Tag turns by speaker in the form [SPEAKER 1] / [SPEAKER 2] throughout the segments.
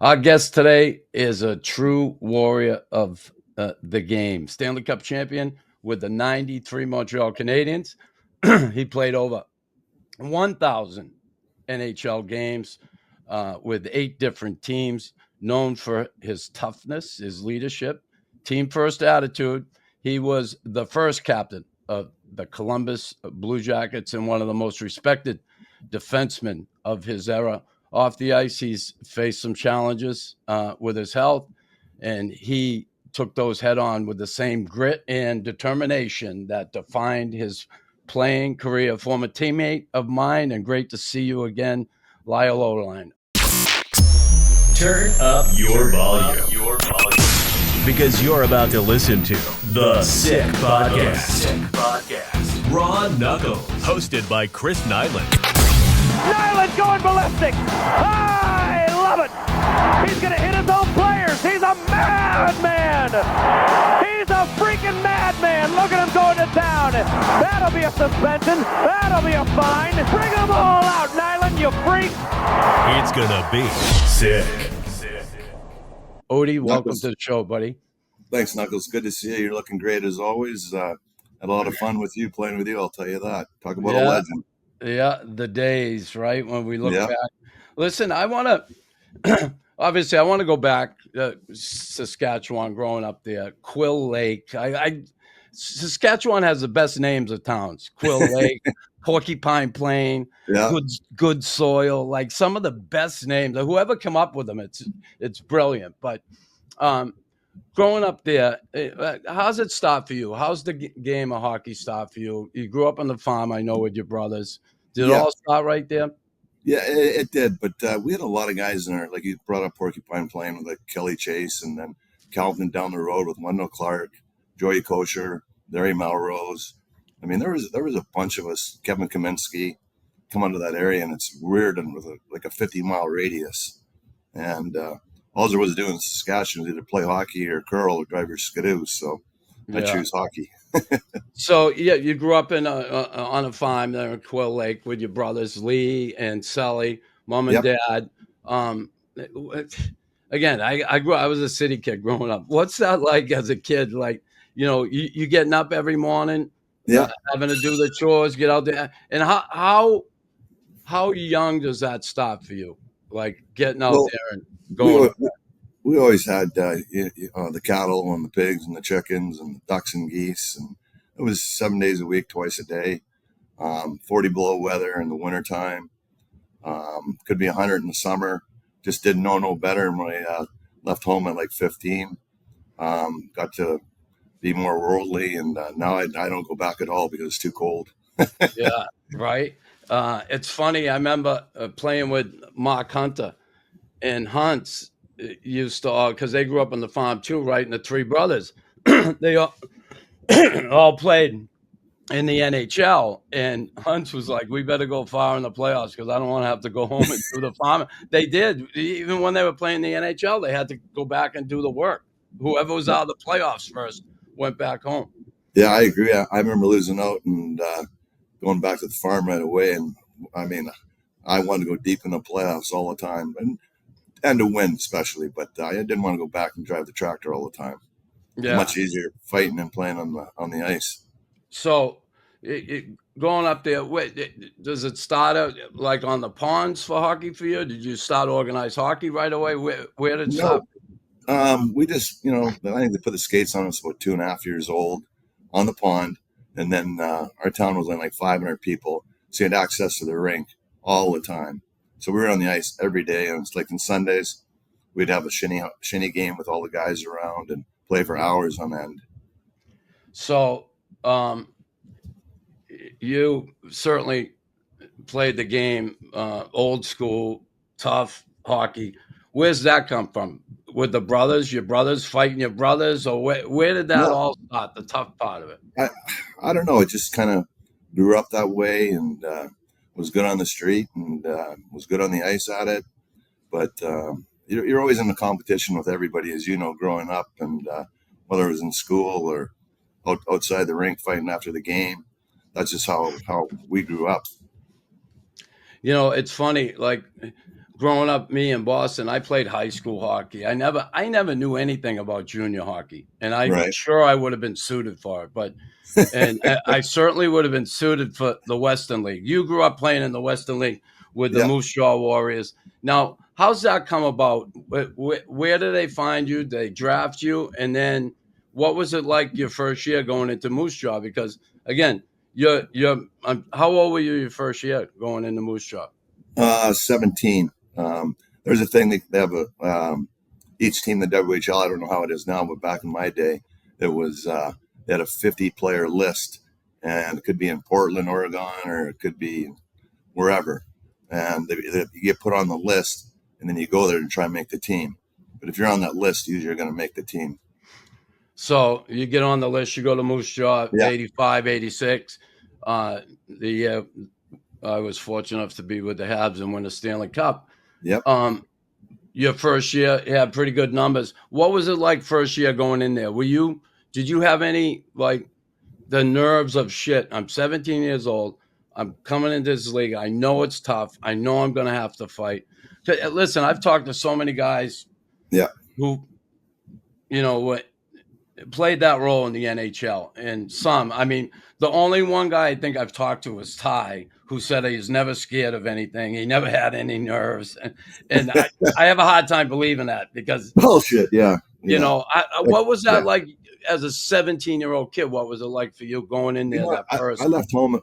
[SPEAKER 1] Our guest today is a true warrior of the game. Stanley Cup champion with the 93 Montreal Canadiens. He played over 1,000 NHL games with 8 different teams, known for his toughness, his leadership, team first attitude. He was the first captain of the Columbus Blue Jackets and one of the most respected defensemen of his era. Off the ice, he's faced some challenges with his health, and he took those head on with the same grit and determination that defined his playing career. Former teammate of mine, and great to see you again, Lyle Odelein.
[SPEAKER 2] Turn up your volume. Because you're about to listen to The Sick Podcast. Raw Knuckles. Hosted by Chris Nilan.
[SPEAKER 3] Nilan going ballistic. I love it. He's going to hit his own players. He's a madman. He's a freaking madman. Look at him going to town. That'll be a suspension. That'll be a fine. Bring them all out, Nilan, you freak.
[SPEAKER 2] It's going to be sick.
[SPEAKER 1] Odie, welcome to the show, buddy.
[SPEAKER 4] Thanks, Knuckles. Good to see you. You're looking great as always. Had a lot of fun with you, playing with you, I'll tell you that. Talk about a legend.
[SPEAKER 1] Yeah, the days, right, when we look back. Listen, I want to, obviously, I want to go back Saskatchewan, growing up there. Quill Lake. Saskatchewan has the best names of towns. Quill Lake, Porcupine Plain, good soil, like some of the best names. Whoever come up with them, it's brilliant. But growing up there, how's it start for you? How's the game of hockey start for you? You grew up on the farm, I know, with your brothers. Did it all start right there?
[SPEAKER 4] Yeah, it did. But we had a lot of guys in there. Like you brought up Porcupine Plain with like Kelly Chase, and then Calvin down the road with Wendell Clark, Joey Kosher, Larry Melrose. I mean, there was a bunch of us. Kevin Kaminsky come onto that area, and it's weird and with like a 50-mile radius. And all there was to do in Saskatchewan was either play hockey or curl or drive your skidoo. So I choose hockey.
[SPEAKER 1] So, you grew up on a farm there in Quill Lake with your brothers, Lee and Sally, mom and dad. Again, I was a city kid growing up. What's that like as a kid? Like, you getting up every morning, having to do the chores, get out there. And how young does that start for you? Like getting out there and going.
[SPEAKER 4] We always had the cattle and the pigs and the chickens and the ducks and geese, and it was 7 days a week, twice a day. 40 below weather in the wintertime. Could be 100 in the summer. Just didn't know no better. And when I left home at like 15, got to be more worldly, and now I don't go back at all because it's too cold.
[SPEAKER 1] Yeah, right. It's funny. I remember playing with Mark Hunter and Hunts used to, because they grew up on the farm too, right? And the three brothers, they all played in the NHL. And Hunts was like, we better go far in the playoffs because I don't want to have to go home and do the farm. They did. Even when they were playing the NHL, they had to go back and do the work. Whoever was out of the playoffs first went back home.
[SPEAKER 4] Yeah, I agree. I remember losing out and going back to the farm right away. And I mean, I wanted to go deep in the playoffs all the time and to win especially, but I didn't want to go back and drive the tractor all the time. Yeah. Much easier fighting and playing on the ice.
[SPEAKER 1] So going up there, does it start out like on the ponds for hockey for you? Did you start organized hockey right away? Where did it start?
[SPEAKER 4] We just, I think they put the skates on us about 2.5 years old on the pond. And then our town was only like 500 people. So you had access to the rink all the time. So we were on the ice every day. And it's like on Sundays, we'd have a shinny game with all the guys around and play for hours on end.
[SPEAKER 1] So you certainly played the game, old school, tough hockey. Where's that come from? With the brothers, your brothers fighting your brothers, or where did that all start, the tough part of it?
[SPEAKER 4] I don't know. It just kind of grew up that way and was good on the street and was good on the ice at it. But you're always in a competition with everybody, as you know, growing up, and whether it was in school or outside the rink fighting after the game. That's just how we grew up.
[SPEAKER 1] It's funny, like growing up, me in Boston, I played high school hockey. I never knew anything about junior hockey, and I'm
[SPEAKER 4] Right.
[SPEAKER 1] sure I would have been suited for it. But I certainly would have been suited for the Western League. You grew up playing in the Western League with the
[SPEAKER 4] Yeah.
[SPEAKER 1] Moose Jaw Warriors. Now, how's that come about? Where did they find you? Did they draft you? And then what was it like your first year going into Moose Jaw? Because again, how old were you your first year going into Moose Jaw?
[SPEAKER 4] 17. There's a thing they have each team in the WHL. I don't know how it is now, but back in my day, it was they had a 50-player list, and it could be in Portland, Oregon, or it could be wherever. And you get put on the list, and then you go there and try and make the team. But if you're on that list, usually you're going to make the team.
[SPEAKER 1] So you get on the list, you go to Moose Jaw,
[SPEAKER 4] Yeah.
[SPEAKER 1] 85, 86. The year I was fortunate enough to be with the Habs and win the Stanley Cup.
[SPEAKER 4] Yep.
[SPEAKER 1] Your first year, you had pretty good numbers. What was it like first year going in there? Did you have any, like, the nerves of shit? I'm 17 years old. I'm coming into this league. I know it's tough. I know I'm going to have to fight. Listen, I've talked to so many guys who, played that role in the NHL. And the only one guy I think I've talked to was Ty, who said he's never scared of anything. He never had any nerves. And I have a hard time believing that because
[SPEAKER 4] bullshit. Yeah.
[SPEAKER 1] What was that like as a 17-year-old kid? What was it like for you going in there that first?
[SPEAKER 4] I left home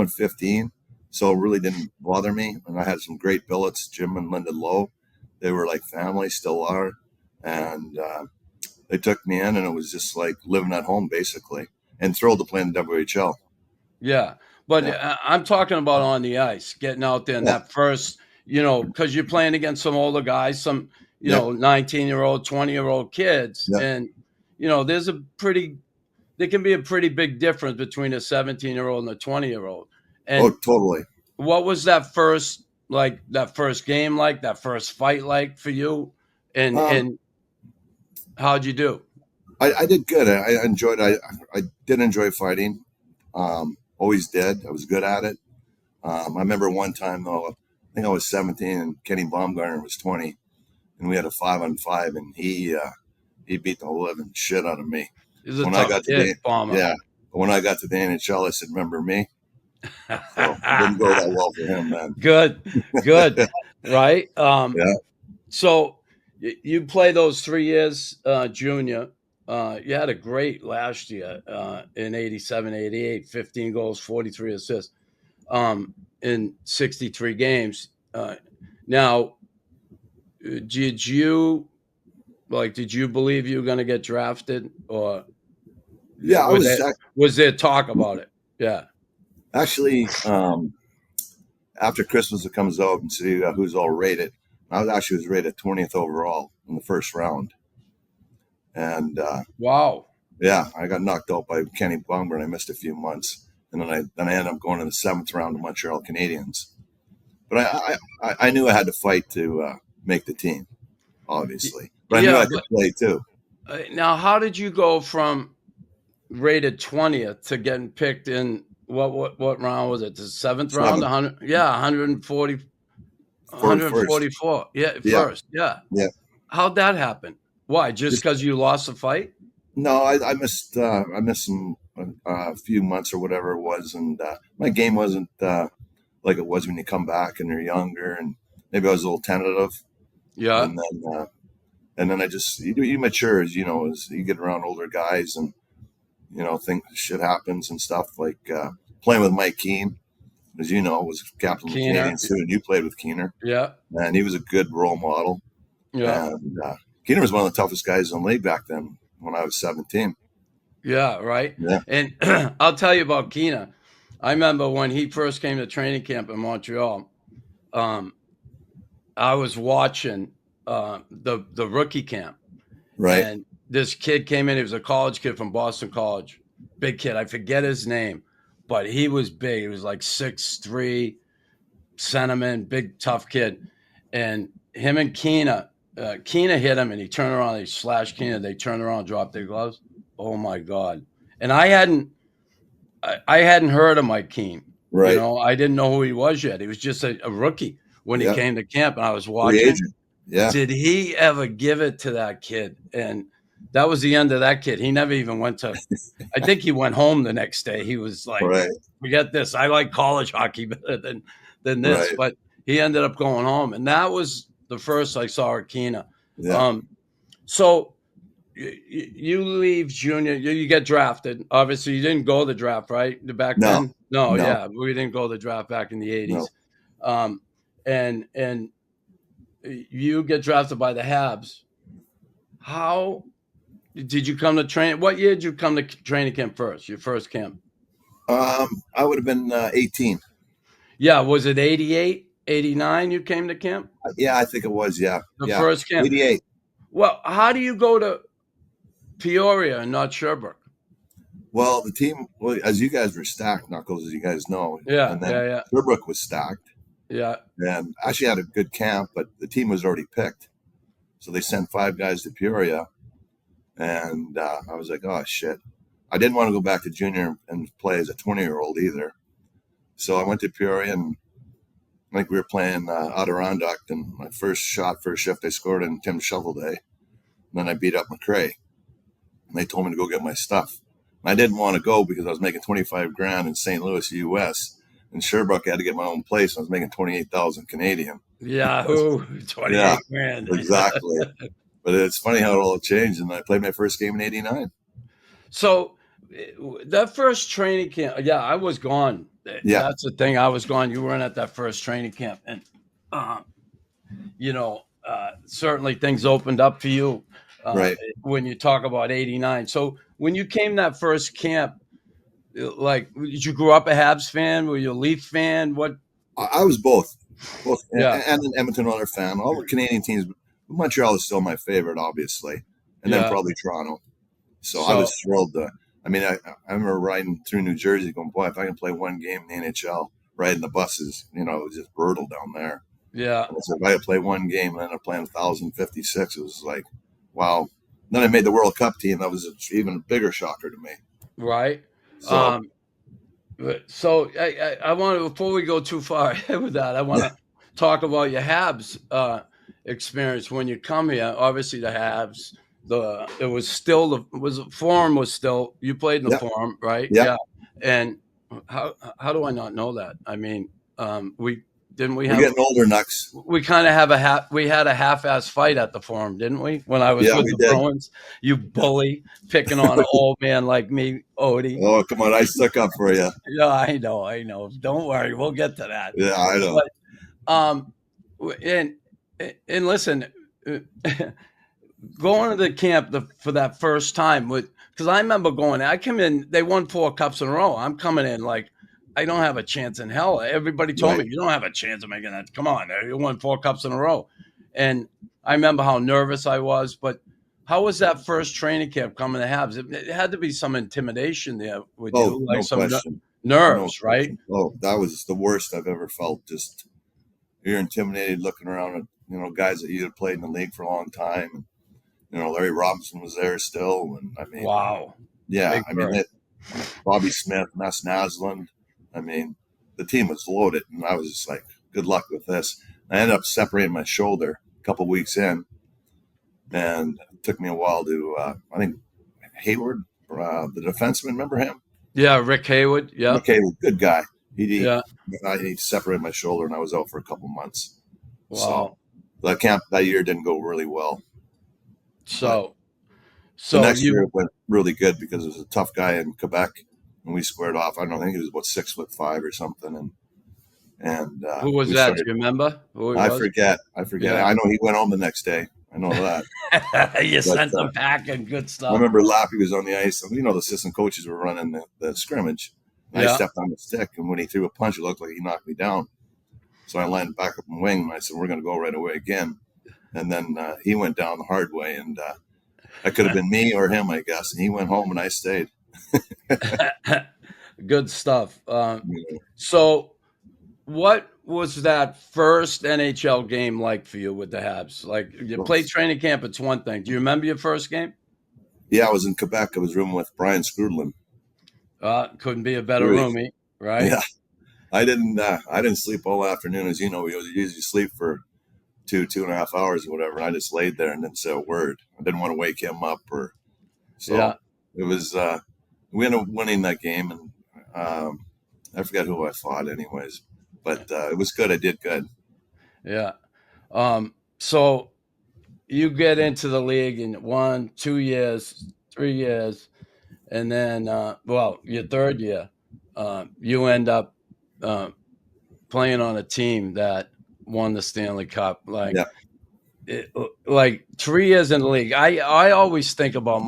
[SPEAKER 4] at 15, so it really didn't bother me. And I had some great billets, Jim and Linda Lowe. They were like family, still are. And they took me in, and it was just like living at home, basically, and thrilled to play in the WHL.
[SPEAKER 1] Yeah. But I'm talking about on the ice, getting out there in that first, because you're playing against some older guys, some, 19-year-old, 20-year-old kids.
[SPEAKER 4] Yeah.
[SPEAKER 1] And, there can be a pretty big difference between a 17-year-old and a 20-year-old. And
[SPEAKER 4] totally.
[SPEAKER 1] What was that first game like, that first fight like for you? And how'd you do?
[SPEAKER 4] I did good. I enjoyed it. I did enjoy fighting. Always did. I was good at it. I remember one time, though, I think I was 17 and Kenny Baumgartner was 20, and we had a 5-on-5, and he beat the living shit out of me.
[SPEAKER 1] When I got to the
[SPEAKER 4] NHL, I said, "Remember me?" So it didn't go that well for him, man.
[SPEAKER 1] Good, right? So you play those 3 years junior. You had a great last year in 87, 88, 15 goals, 43 assists in 63 games. Now, did you believe you were going to get drafted, or was there talk about it? Yeah.
[SPEAKER 4] Actually, after Christmas, it comes out and see who's all rated. I was rated 20th overall in the first round. And
[SPEAKER 1] wow.
[SPEAKER 4] Yeah, I got knocked out by Kenny Baumgartner. I missed a few months. And then I ended up going in the 7th round of Montreal Canadiens. But I knew I had to fight to make the team, obviously. But I knew I could play too.
[SPEAKER 1] Now, how did you go from rated 20th to getting picked in what round was it? The 7th round? 140, 144. First. Yeah. How'd that happen? Why? Just because you lost the fight?
[SPEAKER 4] No, I missed some a few months or whatever it was, and my game wasn't like it was when you come back and you're younger, and maybe I was a little tentative.
[SPEAKER 1] Yeah.
[SPEAKER 4] And then I just you mature as as you get around older guys, and things shit happens and stuff, like playing with Mike Keane, as was captain of the Canadiens too, and you played with Keener.
[SPEAKER 1] Yeah. And
[SPEAKER 4] he was a good role model.
[SPEAKER 1] Yeah.
[SPEAKER 4] And Keener was one of the toughest guys in the league back then when I was 17.
[SPEAKER 1] Yeah, right.
[SPEAKER 4] Yeah.
[SPEAKER 1] And I'll tell you about Keener. I remember when he first came to training camp in Montreal, I was watching the rookie camp.
[SPEAKER 4] Right.
[SPEAKER 1] And this kid came in. He was a college kid from Boston College. Big kid. I forget his name, but he was big. He was like 6'3", centerman, big, tough kid. And him and Keener hit him, and he turned around. He slashed Keener. They turned around, dropped their gloves. Oh my God! And I hadn't heard of Mike Keane.
[SPEAKER 4] Right.
[SPEAKER 1] I didn't know who he was yet. He was just a rookie. when he came to camp, and I was
[SPEAKER 4] Free
[SPEAKER 1] watching.
[SPEAKER 4] agent. Yeah.
[SPEAKER 1] Did he ever give it to that kid? And that was the end of that kid. He never even went to – I think he went home the next day. He was like, forget this. I like college hockey better than this.
[SPEAKER 4] Right.
[SPEAKER 1] But he ended up going home. And that was the first I saw Akina.
[SPEAKER 4] Yeah.
[SPEAKER 1] So you leave junior. You get drafted. Obviously, you didn't go the draft, right? Back then? No, yeah. We didn't go the draft back in the 80s. No. And you get drafted by the Habs. How did you come to train? What year did you come to training camp first? Your first camp?
[SPEAKER 4] I would have been 18.
[SPEAKER 1] Yeah, was it 88, 89 you came to camp?
[SPEAKER 4] Yeah, I think it was, yeah.
[SPEAKER 1] The first camp?
[SPEAKER 4] 88.
[SPEAKER 1] Well, how do you go to Peoria and not Sherbrooke?
[SPEAKER 4] Well, the team, as you guys were stacked, Knuckles, as you guys know.
[SPEAKER 1] Yeah,
[SPEAKER 4] and then Sherbrooke was stacked.
[SPEAKER 1] Yeah.
[SPEAKER 4] And actually had a good camp, but the team was already picked. So they sent 5 guys to Peoria. And I was like, oh, shit. I didn't want to go back to junior and play as a 20-year-old either. So I went to Peoria, and I think we were playing Adirondack. And my first shift, I scored in Tim Shovelday. And then I beat up McRae. And they told me to go get my stuff. And I didn't want to go because I was making $25,000 in St. Louis, U.S. In Sherbrooke, I had to get my own place. I was making 28,000 Canadian.
[SPEAKER 1] Yahoo! 28,000.
[SPEAKER 4] Exactly. But it's funny how it all changed. And I played my first game in '89.
[SPEAKER 1] So that first training camp, I was gone.
[SPEAKER 4] Yeah,
[SPEAKER 1] that's the thing. I was gone. You weren't at that first training camp, and certainly things opened up for you.
[SPEAKER 4] Right.
[SPEAKER 1] When you talk about '89. So when you came that first camp, like, did you grow up a Habs fan? Were you a Leaf fan? What?
[SPEAKER 4] I was both.
[SPEAKER 1] Yeah.
[SPEAKER 4] And an Edmonton Oilers fan. All the Canadian teams. Montreal is still my favorite, obviously, and then probably Toronto. So I was thrilled. I remember riding through New Jersey going, boy, if I can play one game in the NHL, riding the buses, it was just brutal down there.
[SPEAKER 1] Yeah.
[SPEAKER 4] So if I had to play one game and ended up playing 1,056, it was like, wow. Then I made the World Cup team. That was even a bigger shocker to me.
[SPEAKER 1] Right. So I want to, before we go too far ahead with that, I want to talk about your Habs experience when you come here. Obviously, the Habs. Forum was still, you played in the Forum, right?
[SPEAKER 4] Yeah.
[SPEAKER 1] And how do I not know that? I mean, we're
[SPEAKER 4] getting older, Nux.
[SPEAKER 1] We kind of we had a half-ass fight at the Forum, didn't we? When I was with the Bruins, you bully, picking on an old man like me, Odie.
[SPEAKER 4] Oh, come on, I stuck up for you.
[SPEAKER 1] Yeah, I know. Don't worry, we'll get to that.
[SPEAKER 4] Yeah, I know.
[SPEAKER 1] But, and listen, going to the camp for that first time, because I remember I come in, they won 4 cups in a row. I'm coming in like, I don't have a chance in hell. Everybody told me, you don't have a chance of making that. Come on, you won 4 cups in a row. And I remember how nervous I was. But how was that first training camp coming to Habs? It had to be some intimidation there with you, like some nerves, right?
[SPEAKER 4] Oh, that was the worst I've ever felt. Just you're intimidated looking around at guys that you had played in the league for a long time. And, Larry Robinson was there still, and I mean,
[SPEAKER 1] wow,
[SPEAKER 4] yeah, Bobby Smith, Ness Naslund. I mean, the team was loaded, and I was just like, good luck with this. I ended up separating my shoulder a couple weeks in, and it took me a while to, I think, Hayward, the defenseman, remember him?
[SPEAKER 1] Yeah, Rick Hayward, yeah.
[SPEAKER 4] Rick Hayward, good guy. He separated my shoulder, and I was out for a couple months.
[SPEAKER 1] Wow.
[SPEAKER 4] So the camp that year didn't go really well.
[SPEAKER 1] So
[SPEAKER 4] the next year it went really good because it was a tough guy in Quebec, and we squared off. I think he was about 6'5" or something. And
[SPEAKER 1] who was that? Do you remember?
[SPEAKER 4] I forget.
[SPEAKER 1] Yeah.
[SPEAKER 4] I know he went home the next day. I know that.
[SPEAKER 1] You sent them packing good stuff.
[SPEAKER 4] I remember Lappy was on the ice, and the assistant coaches were running the scrimmage. And I stepped on the stick, and when he threw a punch, it looked like he knocked me down. So I landed back up in wing, and I said, "We're going to go right away again." And then he went down the hard way, and that could have been me or him, I guess. And he went home, and I stayed.
[SPEAKER 1] Good stuff. So what was that first NHL game like for you with the Habs? Like, you played training camp, it's one thing. Do you remember your first game?
[SPEAKER 4] Yeah, I was in Quebec. I was rooming with Brian Scrudlin.
[SPEAKER 1] Couldn't be a better roomie, right?
[SPEAKER 4] Yeah. I didn't sleep all afternoon. As you know, we usually sleep for 2.5 hours or whatever. And I just laid there and didn't say a word. I didn't want to wake him up
[SPEAKER 1] Yeah.
[SPEAKER 4] so it was, we ended up winning that game. And I forgot who I fought anyways, but it was good. I did good.
[SPEAKER 1] Yeah. So you get into the league in 1, 2 years, 3 years, and then, your third year, you end up playing on a team that won the Stanley Cup.
[SPEAKER 4] Yeah.
[SPEAKER 1] Like 3 years in the league, I always think about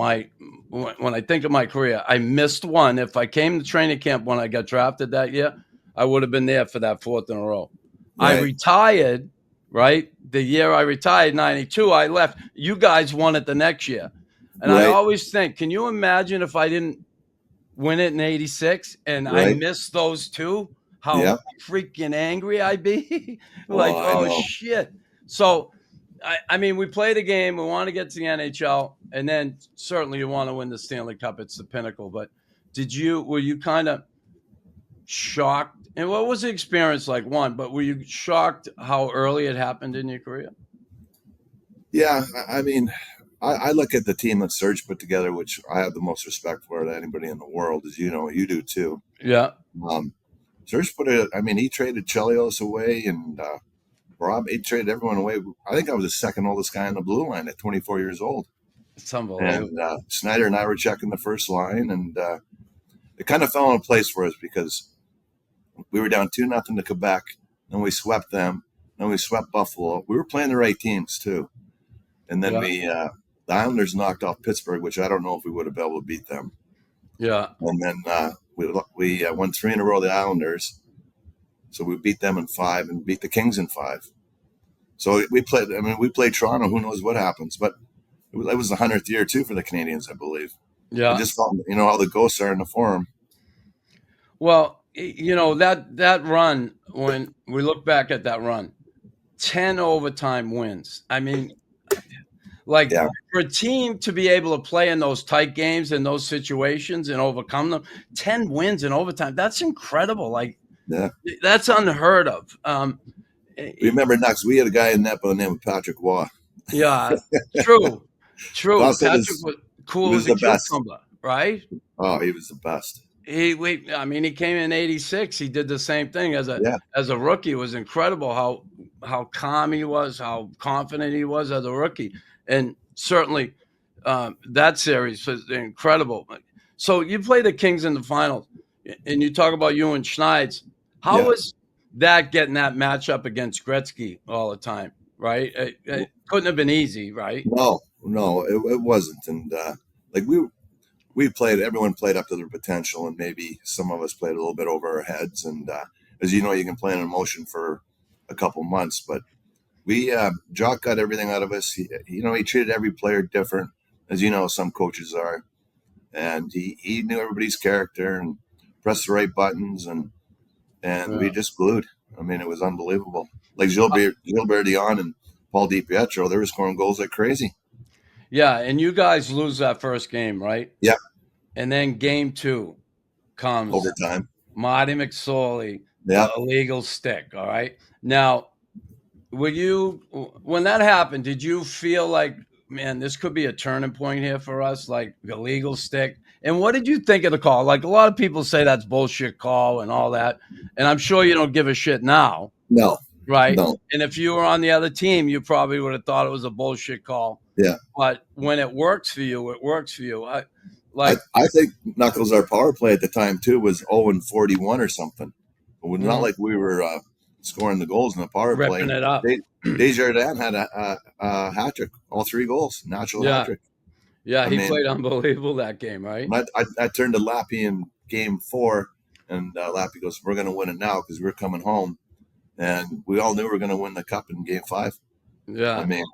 [SPEAKER 1] when I think of my career, I missed one. If I came to training camp when I got drafted that year, I would have been there for that fourth in a row. I
[SPEAKER 4] Right.
[SPEAKER 1] retired, right? The year I retired, 92, I left. You guys won it the next year. And I
[SPEAKER 4] Right.
[SPEAKER 1] always think, can you imagine if I didn't win it in 86 and I
[SPEAKER 4] Right.
[SPEAKER 1] missed those two? How
[SPEAKER 4] Yeah.
[SPEAKER 1] freaking angry I'd be.
[SPEAKER 4] Oh, I know.
[SPEAKER 1] Shit. So, I mean, we played a game. We want to get to the NHL, and then certainly you want to win the Stanley Cup. It's the pinnacle. But were you kind of shocked? And what was the experience like? One, but were you shocked how early it happened in your career?
[SPEAKER 4] Yeah. I mean, I look at the team that Serge put together, which I have the most respect for to anybody in the world, as you know, you do too.
[SPEAKER 1] Yeah.
[SPEAKER 4] Serge he traded Chelios away and Rob, he traded everyone away. I think I was the second oldest guy on the blue line at 24 years old.
[SPEAKER 1] It's unbelievable.
[SPEAKER 4] And Snyder and I were checking the first line, and it kind of fell into place for us because we were down 2-0 to Quebec, and we swept them, and we swept Buffalo. We were playing the right teams too, and then the Islanders knocked off Pittsburgh, which I don't know if we would have been able to beat them.
[SPEAKER 1] Yeah,
[SPEAKER 4] and then we won 3 in a row. The Islanders, so we beat them in 5 and beat the Kings in 5. So we played. I mean, we played Toronto. Who knows what happens? But it was the 100th year too for the Canadiens, I believe.
[SPEAKER 1] yeah.
[SPEAKER 4] I just felt, how the ghosts are in the forum.
[SPEAKER 1] Well, that run, when we look back at that run, 10 overtime wins. I mean, for a team to be able to play in those tight games in those situations and overcome them, 10 wins in overtime, that's incredible. Like, that's unheard of.
[SPEAKER 4] Remember, Knox, we had a guy in net by the name of Patrick Waugh.
[SPEAKER 1] Yeah, true. Patrick was cool as a
[SPEAKER 4] best.
[SPEAKER 1] cucumber, right?
[SPEAKER 4] Oh, he was the best.
[SPEAKER 1] He came in 86. He did the same thing as a rookie. It was incredible how calm he was, how confident he was as a rookie. And certainly that series was incredible. So you play the Kings in the finals, and you talk about you and Schneid's. How was that, getting that matchup against Gretzky all the time, right? It couldn't have been easy, right?
[SPEAKER 4] No, it wasn't. And we played, everyone played up to their potential, and maybe some of us played a little bit over our heads. And as you know, you can play an emotion for a couple months, but Jock got everything out of us. He treated every player different, as you know, some coaches are. And he knew everybody's character and pressed the right buttons, and we just glued. I mean, it was unbelievable. Like Gilbert Dion and Paul DiPietro, they were scoring goals like crazy.
[SPEAKER 1] Yeah, and you guys lose that first game, right?
[SPEAKER 4] Yeah.
[SPEAKER 1] And then game 2 comes.
[SPEAKER 4] Overtime.
[SPEAKER 1] Marty McSorley, illegal stick, all right? Now, when that happened, did you feel like, man, this could be a turning point here for us, like the illegal stick? And what did you think of the call? Like, a lot of people say that's bullshit call and all that, and I'm sure you don't give a shit now.
[SPEAKER 4] No.
[SPEAKER 1] Right?
[SPEAKER 4] No.
[SPEAKER 1] And if you were on the other team, you probably would have thought it was a bullshit call.
[SPEAKER 4] Yeah.
[SPEAKER 1] But when it works for you, it works for you.
[SPEAKER 4] I think Knuckles, our power play at the time too, was 0-41 or something. It was not like we were scoring the goals in the power play.
[SPEAKER 1] Ripping it up.
[SPEAKER 4] Desjardins had a hat trick, all 3 goals, natural hat trick.
[SPEAKER 1] Yeah, he played unbelievable that game, right?
[SPEAKER 4] I turned to Lappy in game 4, and Lappy goes, "We're going to win it now because we're coming home." And we all knew we were going to win the cup in game 5.
[SPEAKER 1] Yeah.
[SPEAKER 4] I mean,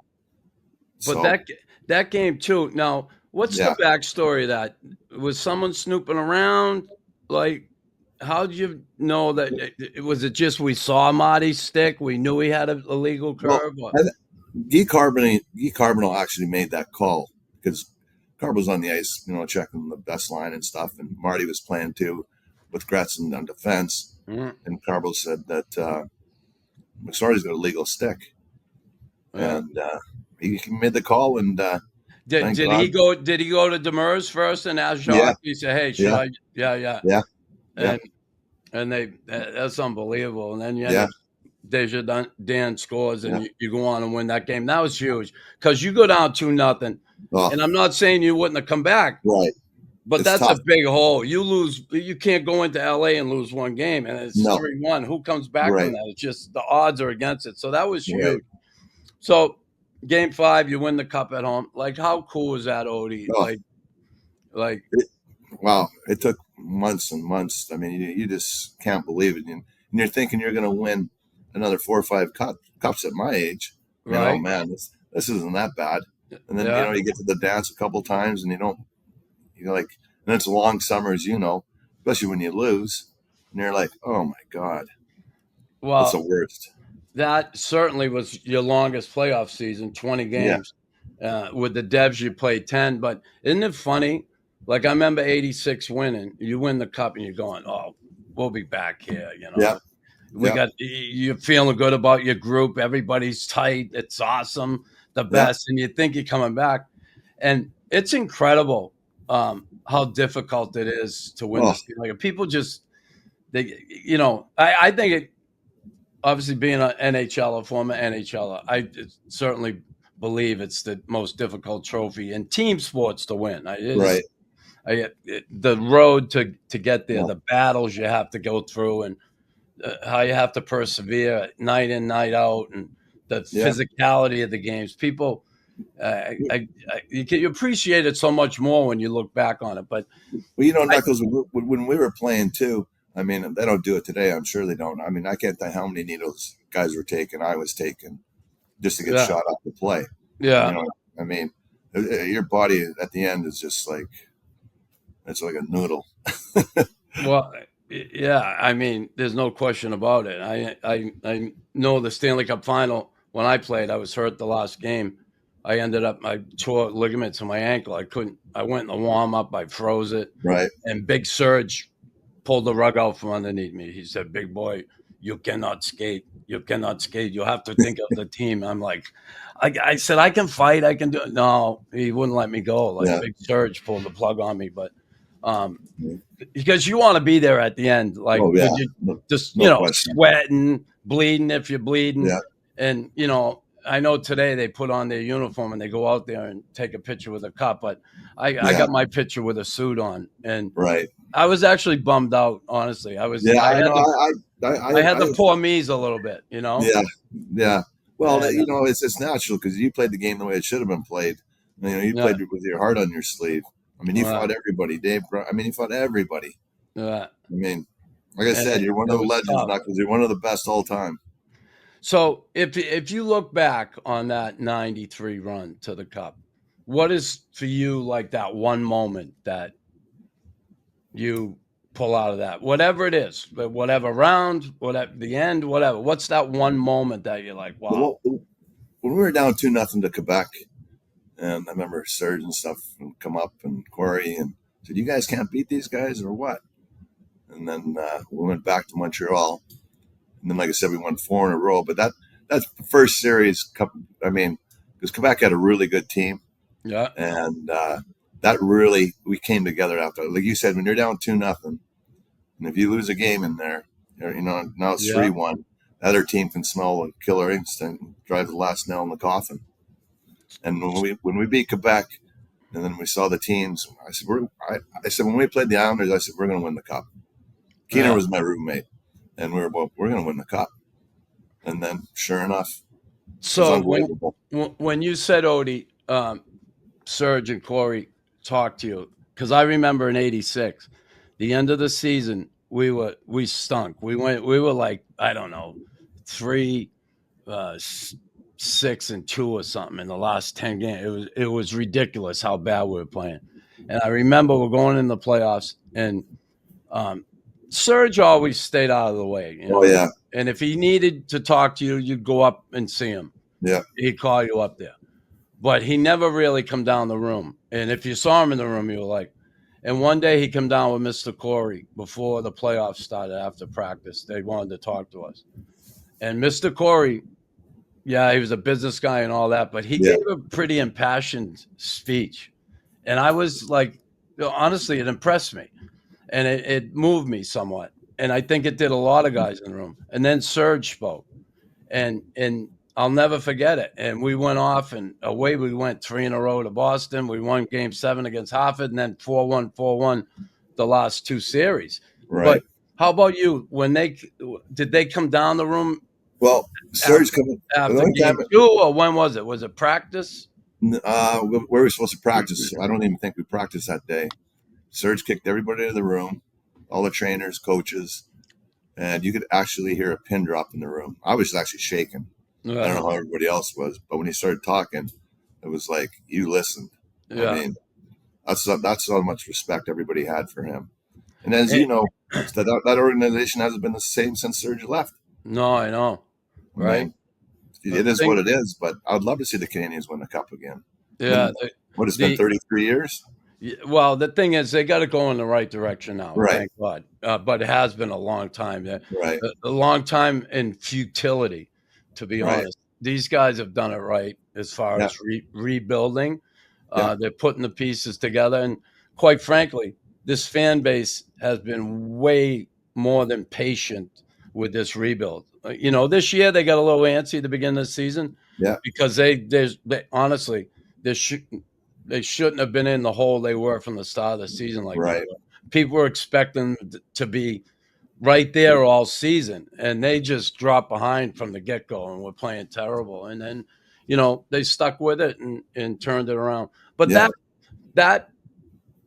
[SPEAKER 1] but that game too. Now, what's the backstory of that? Was someone snooping around? Like, how did you know that? Was it just we saw Marty's stick? We knew he had a illegal curve?
[SPEAKER 4] Well, Guy Carbonell actually made that call because Carb was on the ice, checking the best line and stuff, and Marty was playing too with Gretzky on defense.
[SPEAKER 1] Mm.
[SPEAKER 4] and Carbo said that McSorley's got a legal stick,
[SPEAKER 1] Yeah.
[SPEAKER 4] and he made the call, and
[SPEAKER 1] Did
[SPEAKER 4] thank
[SPEAKER 1] did
[SPEAKER 4] God.
[SPEAKER 1] he go? Did he go to Demers first and ask
[SPEAKER 4] Yeah,
[SPEAKER 1] Jacques? He said, "Hey, should
[SPEAKER 4] yeah,
[SPEAKER 1] I?" Yeah, yeah.
[SPEAKER 4] yeah, yeah,
[SPEAKER 1] And that's unbelievable. And then you end
[SPEAKER 4] yeah.
[SPEAKER 1] up Dan scores and
[SPEAKER 4] Yeah.
[SPEAKER 1] you go on and win that game. That was huge because you go down 2-0.
[SPEAKER 4] Oh,
[SPEAKER 1] And I'm not saying you wouldn't have come back,
[SPEAKER 4] right.
[SPEAKER 1] but
[SPEAKER 4] It's
[SPEAKER 1] that's a
[SPEAKER 4] tough.
[SPEAKER 1] big hole. You lose, you can't go into LA and lose one game, and it's
[SPEAKER 4] No.
[SPEAKER 1] 3-1. Who comes back from
[SPEAKER 4] Right.
[SPEAKER 1] that? It's just the odds are against it. So that was
[SPEAKER 4] Right.
[SPEAKER 1] huge. So game 5, you win the cup at home. Like, how cool is that, Odie?
[SPEAKER 4] Oh,
[SPEAKER 1] Like
[SPEAKER 4] wow. It took months and months. I mean, you just can't believe it. And you're thinking you're going to win another 4 or 5 cups at my age. You know,
[SPEAKER 1] right?
[SPEAKER 4] man, this isn't that bad. And then,
[SPEAKER 1] Yeah.
[SPEAKER 4] you get to the dance a couple times and you're like, and it's a long summer, as you know, especially when you lose. And you're like, oh my God, that's the
[SPEAKER 1] Well,
[SPEAKER 4] worst.
[SPEAKER 1] that certainly was your longest playoff season, 20
[SPEAKER 4] Yeah.
[SPEAKER 1] games. With the Devs, you played 10. But isn't it funny? Like, I remember 86 winning. You win the cup and you're going, oh, we'll be back here.
[SPEAKER 4] Yeah. Yeah.
[SPEAKER 1] You're feeling good about your group. Everybody's tight. It's awesome. The
[SPEAKER 4] Yeah.
[SPEAKER 1] best. And you think you're coming back. And it's incredible how difficult it is to win
[SPEAKER 4] Oh.
[SPEAKER 1] this. Like, people just, I think it, obviously being an NHLer, former NHLer, I certainly believe it's the most difficult trophy in team sports to win.
[SPEAKER 4] Right.
[SPEAKER 1] The road to get there,
[SPEAKER 4] Yeah.
[SPEAKER 1] the battles you have to go through, and how you have to persevere night in, night out, and the
[SPEAKER 4] Yeah.
[SPEAKER 1] physicality of the games. People, you appreciate it so much more when you look back on it. But
[SPEAKER 4] Well, Knuckles, when we were playing too, I mean, they don't do it today. I'm sure they don't. I mean, I can't tell how many needles guys were taking, I was taking, just to get
[SPEAKER 1] Yeah.
[SPEAKER 4] shot up to play.
[SPEAKER 1] yeah,
[SPEAKER 4] I mean, your body at the end is just like, it's like a noodle.
[SPEAKER 1] well, yeah. I mean, there's no question about it. I know the Stanley Cup final when I played, I was hurt the last game. I tore ligaments in my ankle. I went in the warm up. I froze it,
[SPEAKER 4] Right.
[SPEAKER 1] and Big Serge pulled the rug out from underneath me. He said, "Big boy, you cannot skate. You cannot skate. You have to think of the team." I'm like, I said, I can fight. I can do it. No, he wouldn't let me go. Like,
[SPEAKER 4] Yeah.
[SPEAKER 1] Big Serge pulled the plug on me. But because you want to be there at the end, like,
[SPEAKER 4] Oh, yeah.
[SPEAKER 1] just,
[SPEAKER 4] No question.
[SPEAKER 1] sweating, bleeding if you're bleeding.
[SPEAKER 4] Yeah.
[SPEAKER 1] And, I know today they put on their uniform and they go out there and take a picture with a cup, but I got my picture with a suit on, and
[SPEAKER 4] Right.
[SPEAKER 1] I was actually bummed out, honestly.
[SPEAKER 4] Yeah.
[SPEAKER 1] I
[SPEAKER 4] I
[SPEAKER 1] had
[SPEAKER 4] know.
[SPEAKER 1] I had the poor me's a little bit,
[SPEAKER 4] Yeah. Yeah. Well,
[SPEAKER 1] And,
[SPEAKER 4] it's natural because you played the game the way it should have been played. You
[SPEAKER 1] Yeah.
[SPEAKER 4] played it with your heart on your sleeve. I mean, you
[SPEAKER 1] Wow.
[SPEAKER 4] fought everybody, Dave. I mean, you fought everybody.
[SPEAKER 1] yeah.
[SPEAKER 4] I mean, like I
[SPEAKER 1] And
[SPEAKER 4] said, you're one of
[SPEAKER 1] it
[SPEAKER 4] the
[SPEAKER 1] was
[SPEAKER 4] legends,
[SPEAKER 1] tough.
[SPEAKER 4] Knuckles. You're one of the best all time.
[SPEAKER 1] So if you look back on that 93 run to the cup, what is for you like that one moment that you pull out of that? Whatever it is, but whatever round, whatever the end, whatever. What's that one moment that you're like, wow?
[SPEAKER 4] Well, when we were down 2-0 to Quebec, and I remember Serge and stuff come up and Corey and said, "You guys can't beat these guys or what?" And then we went back to Montreal, and then, like I said, we won 4 in a row. But that's the first series cup. I mean, because Quebec had a really good team,
[SPEAKER 1] Yeah.
[SPEAKER 4] and that really we came together after. Like you said, when you're down 2-0, and if you lose a game in there, now it's
[SPEAKER 1] Yeah.
[SPEAKER 4] 3-1. The other team can smell a killer instinct and drive the last nail in the coffin. And when we beat Quebec, and then we saw the teams, I said when we played the Islanders, I said we're going to win the cup. Keener
[SPEAKER 1] Yeah.
[SPEAKER 4] was my roommate, and we're going to win the cup. And then, sure enough, it was
[SPEAKER 1] So
[SPEAKER 4] unbelievable.
[SPEAKER 1] when you said, Odie, Serge and Corey talked to you, because I remember in '86, the end of the season, we stunk. We were like, I don't know, 3, 6-2 or something in the last 10 games. It was ridiculous how bad we were playing. And I remember we're going in the playoffs, and Serge always stayed out of the way.
[SPEAKER 4] Oh yeah,
[SPEAKER 1] And if he needed to talk to you, you'd go up and see him.
[SPEAKER 4] yeah,
[SPEAKER 1] He'd call you up there. But he never really come down the room. And if you saw him in the room, you were like, And one day he came down with Mr. Corey before the playoffs started after practice. They wanted to talk to us. And Mr. Corey, yeah, he was a business guy and all that, but he
[SPEAKER 4] Yeah.
[SPEAKER 1] gave a pretty impassioned speech. And I was like, honestly, it impressed me. And it moved me somewhat. And I think it did a lot of guys in the room. And then Serge spoke. And I'll never forget it. And we went off, and away we went 3 in a row to Boston. We won Game 7 against Hartford, and then 4-1, 4-1 the last 2 series.
[SPEAKER 4] Right.
[SPEAKER 1] But how about you? Did they come down the room
[SPEAKER 4] Well, Serge coming
[SPEAKER 1] after Game 2, or when was it? Was it practice?
[SPEAKER 4] where we were supposed to practice. I don't even think we practiced that day. Serge kicked everybody out of the room, all the trainers, coaches, and you could actually hear a pin drop in the room. I was actually shaking. I don't know how everybody else was, but when he started talking, it was like you listened.
[SPEAKER 1] Yeah.
[SPEAKER 4] I mean, that's how much respect everybody had for him. And as you know, that organization hasn't been the same since Serge left.
[SPEAKER 1] No, I know. Right.
[SPEAKER 4] I mean, it is what it is, but I would love to see the Canadiens win the Cup again.
[SPEAKER 1] Yeah.
[SPEAKER 4] What, it's been 33 years?
[SPEAKER 1] Well, the thing is, they got to go in the right direction now.
[SPEAKER 4] Right.
[SPEAKER 1] Thank God. But it has been a long time.
[SPEAKER 4] Right.
[SPEAKER 1] A long time in futility, to be honest. These guys have done it right as far as rebuilding. They're putting the pieces together. And quite frankly, this fan base has been way more than patient with this rebuild. This year they got a little antsy at the beginning of the season.
[SPEAKER 4] Yeah.
[SPEAKER 1] Because they honestly, they shouldn't have been in the hole they were from the start of the season like that. People were expecting to be right there all season, and they just dropped behind from the get-go and were playing terrible. And then, they stuck with it and turned it around. But that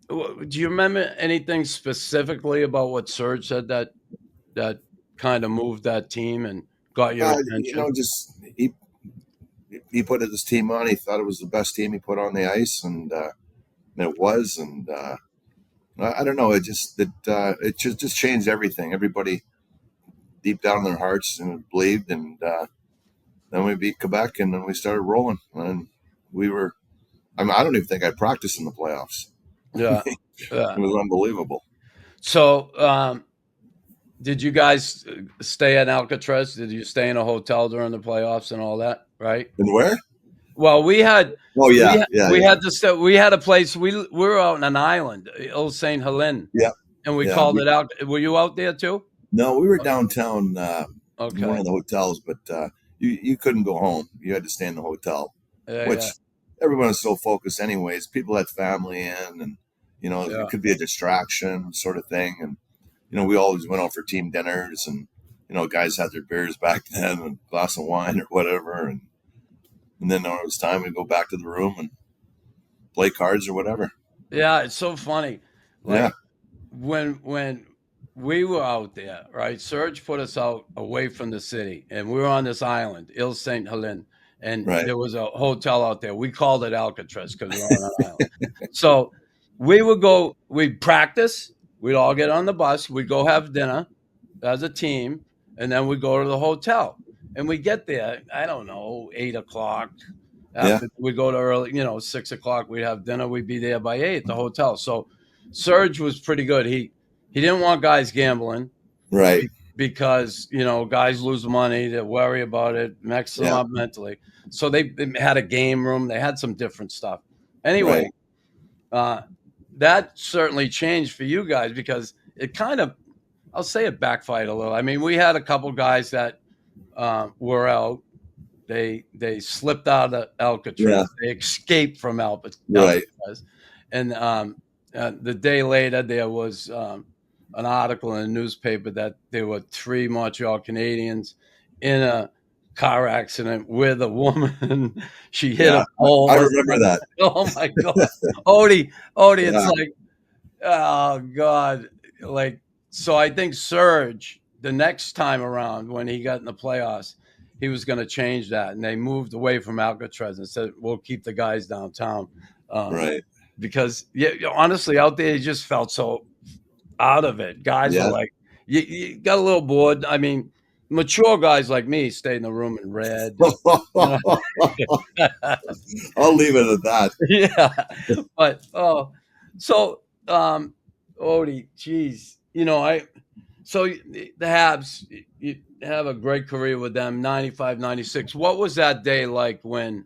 [SPEAKER 1] do you remember anything specifically about what Serge said that kind of moved that team and got your attention?
[SPEAKER 4] Just he put his team on. He thought it was the best team he put on the ice, and it was. And I don't know. It just changed everything. Everybody deep down in their hearts and believed. And then we beat Quebec, and then we started rolling. And we were. I don't even think I practiced in the playoffs.
[SPEAKER 1] Yeah,
[SPEAKER 4] it was unbelievable.
[SPEAKER 1] So, did you guys stay at Alcatraz? Did you stay in a hotel during the playoffs and all that? Right.
[SPEAKER 4] And where?
[SPEAKER 1] Well, we had.
[SPEAKER 4] Oh yeah,
[SPEAKER 1] we had to stay. We had a place. We were out on an island, Old Saint Helene.
[SPEAKER 4] Yeah.
[SPEAKER 1] And we called it out. Were you out there too?
[SPEAKER 4] No, we were downtown.
[SPEAKER 1] Okay.
[SPEAKER 4] One of the hotels, but you couldn't go home. You had to stay in the hotel, which everyone was so focused, anyways. People had family in, and it could be a distraction, sort of thing. And we always went out for team dinners, and guys had their beers back then, and a glass of wine or whatever, and then when it was time to go back to the room and play cards or whatever.
[SPEAKER 1] Yeah, it's so funny. When we were out there, right? Serge put us out away from the city, and we were on this island, Ile Saint Helene, and there was a hotel out there. We called it Alcatraz because we were on an island. So we'd practice. We'd all get on the bus. We'd go have dinner as a team, and then we'd go to the hotel. And we get there, I don't know, 8 o'clock. We go to early, 6 o'clock. We'd have dinner. We'd be there by 8 at the hotel. So Serge was pretty good. He didn't want guys gambling.
[SPEAKER 4] Right.
[SPEAKER 1] Because, guys lose money. They worry about it, mess them up mentally. So they had a game room. They had some different stuff. Anyway, that certainly changed for you guys because it kind of, I'll say it backfired a little. I mean, we had a couple guys that were out. They slipped out of Alcatraz. They escaped from Alcatraz. And the day later, there was an article in a newspaper that there were 3 Montreal Canadiens in a car accident with a woman. She hit a pole.
[SPEAKER 4] I remember that.
[SPEAKER 1] Oh my God. Odie, it's like, oh God. So I think Serge, the next time around when he got in the playoffs, he was going to change that. And they moved away from Alcatraz and said, we'll keep the guys downtown. Because honestly, out there, you just felt so out of it. Guys were like, you got a little bored. I mean, mature guys like me stay in the room and read.
[SPEAKER 4] I'll leave it at that.
[SPEAKER 1] Yeah. But, so Odie, geez, so the Habs, you have a great career with them, 95, 96. What was that day like when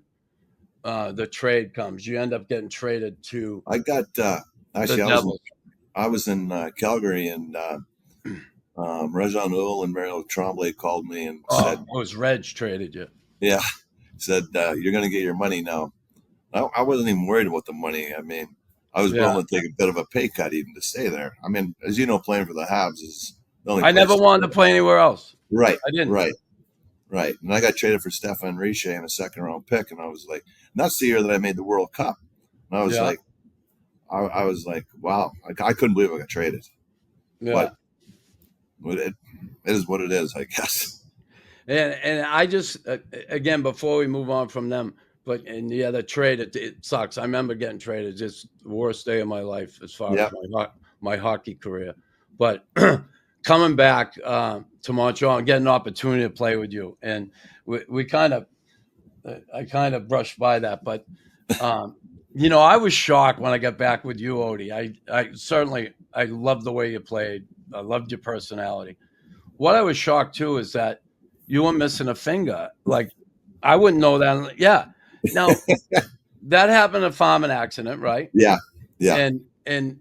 [SPEAKER 1] the trade comes? You end up getting traded to
[SPEAKER 4] I got actually
[SPEAKER 1] the Devils.
[SPEAKER 4] I was in Calgary, and Rajan Ull and Mario Tremblay called me and said,
[SPEAKER 1] it was Reg traded you.
[SPEAKER 4] "Yeah," said you're going to get your money now. I wasn't even worried about the money. I mean, I was willing to take a bit of a pay cut even to stay there. I mean, as you know, playing for the Habs is the only.
[SPEAKER 1] I never wanted to play anywhere else.
[SPEAKER 4] Right.
[SPEAKER 1] I didn't.
[SPEAKER 4] Right. And I got traded for Stefan Richer in a second round pick, and I was like, and that's the year that I made the World Cup. And I was like, I was like, wow, I couldn't believe I got traded.
[SPEAKER 1] Yeah.
[SPEAKER 4] But it is what it is, I guess.
[SPEAKER 1] And I just again, before we move on from them, the trade, it sucks. I remember getting traded, just the worst day of my life as far as my hockey career. But coming back to Montreal and getting an opportunity to play with you, and I kind of brushed by that, but I was shocked when I got back with you, Odie. I loved the way you played. I loved your personality. What I was shocked too is that you were missing a finger. Like, I wouldn't know that. Yeah. Now that happened in a farming accident, right?
[SPEAKER 4] Yeah.
[SPEAKER 1] And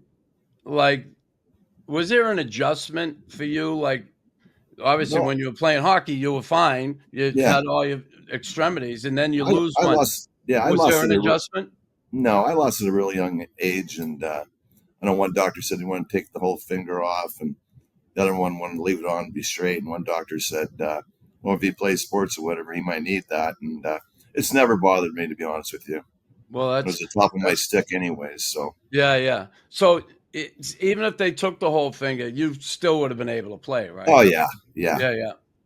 [SPEAKER 1] like, was there an adjustment for you? Like, obviously, when you were playing hockey, you were fine. You had all your extremities, and then you lose one. Was there an adjustment?
[SPEAKER 4] No, I lost at a really young age, and I know one doctor said he wanted to take the whole finger off, and the other one wanted to leave it on and be straight. And one doctor said, well, if he plays sports or whatever, he might need that. And it's never bothered me, to be honest with you.
[SPEAKER 1] Well,
[SPEAKER 4] it was the top of my stick anyways. So
[SPEAKER 1] yeah. So even if they took the whole finger, you still would have been able to play, right?
[SPEAKER 4] Oh, yeah.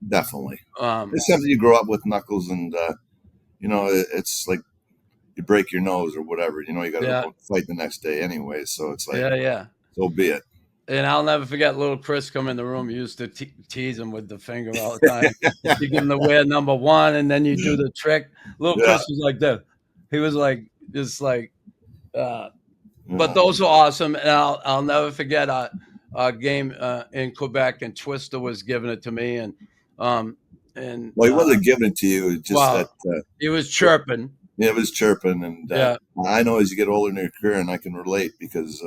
[SPEAKER 4] Definitely. It's something you grow up with, Knuckles, and, it's like you break your nose or whatever. You got to fight the next day anyway. So it's like, so be it.
[SPEAKER 1] And I'll never forget little Chris come in the room. You used to tease him with the finger all the time. You give him the wear number 1, and then you do the trick. Little Chris was like that. He was like, just like, but those were awesome. And I'll never forget our game in Quebec, and Twister was giving it to me. And well,
[SPEAKER 4] he wasn't giving it to you. It's just that
[SPEAKER 1] he was chirping.
[SPEAKER 4] Yeah, it was chirping. And I know as you get older in your career, and I can relate because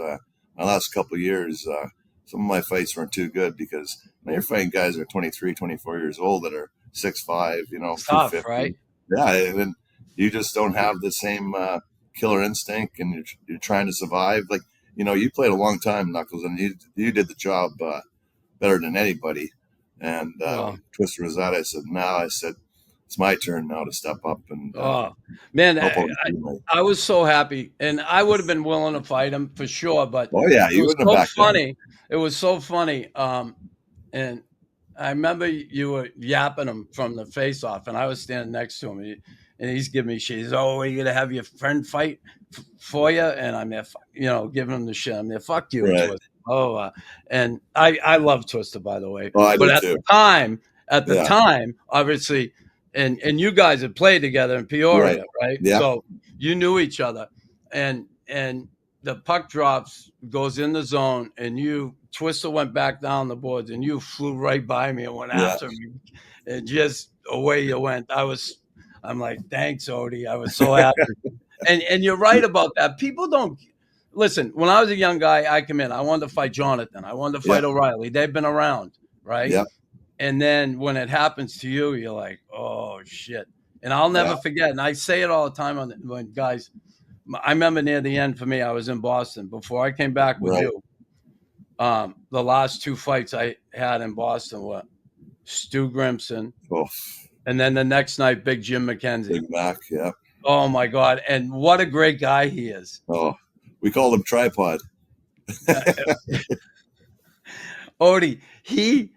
[SPEAKER 4] my last couple of years, some of my fights weren't too good because you're fighting guys that are 23, 24 years old that are 6'5",
[SPEAKER 1] tough, right?
[SPEAKER 4] Yeah, and you just don't have the same killer instinct, and you're trying to survive. Like, you played a long time, Knuckles, and you did the job better than anybody. And Twister was out. I said, it's my turn now to step up. And
[SPEAKER 1] man, I was so happy, and I would have been willing to fight him for sure. But
[SPEAKER 4] you
[SPEAKER 1] wouldn't have backed funny. It was so funny. And I remember you were yapping him from the face-off, and I was standing next to him, and he's giving me shit. He's, are you gonna have your friend fight for you? And I'm there, giving him the shit. I'm there, fuck you,
[SPEAKER 4] right.
[SPEAKER 1] Twister. And I love Twister, by the way.
[SPEAKER 4] Oh, I
[SPEAKER 1] but
[SPEAKER 4] do
[SPEAKER 1] at
[SPEAKER 4] too.
[SPEAKER 1] the time, obviously. And you guys had played together in Peoria, right?
[SPEAKER 4] Yeah.
[SPEAKER 1] So you knew each other, and the puck drops, goes in the zone, and Twister went back down the boards, and you flew right by me and went after me, and just away you went. I'm like, thanks, Odie. I was so happy. and you're right about that. People don't listen. When I was a young guy, I come in. I wanted to fight Jonathan. I wanted to fight O'Reilly. They've been around, right?
[SPEAKER 4] Yeah.
[SPEAKER 1] And then when it happens to you, you're like, oh, shit. And I'll never forget. And I say it all the time when guys, I remember near the end for me, I was in Boston. Before I came back with you, the last 2 fights I had in Boston were Stu Grimson.
[SPEAKER 4] Oh.
[SPEAKER 1] And then the next night, Big Jim McKenzie.
[SPEAKER 4] Big Mac, yeah.
[SPEAKER 1] Oh, my God. And what a great guy he is.
[SPEAKER 4] Oh, we called him Tripod.
[SPEAKER 1] Odie, he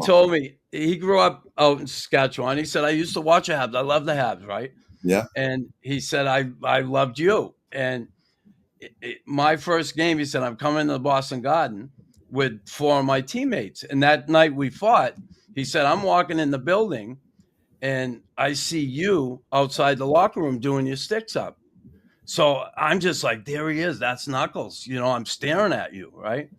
[SPEAKER 1] told me he grew up out in Saskatchewan. He said, I used to watch the Habs. I love the Habs, right?
[SPEAKER 4] Yeah.
[SPEAKER 1] And he said, I loved you. And my first game, he said, I'm coming to the Boston Garden with 4 of my teammates. And that night we fought, he said, I'm walking in the building, and I see you outside the locker room doing your sticks up. So I'm just like, there he is. That's Knuckles. I'm staring at you, right?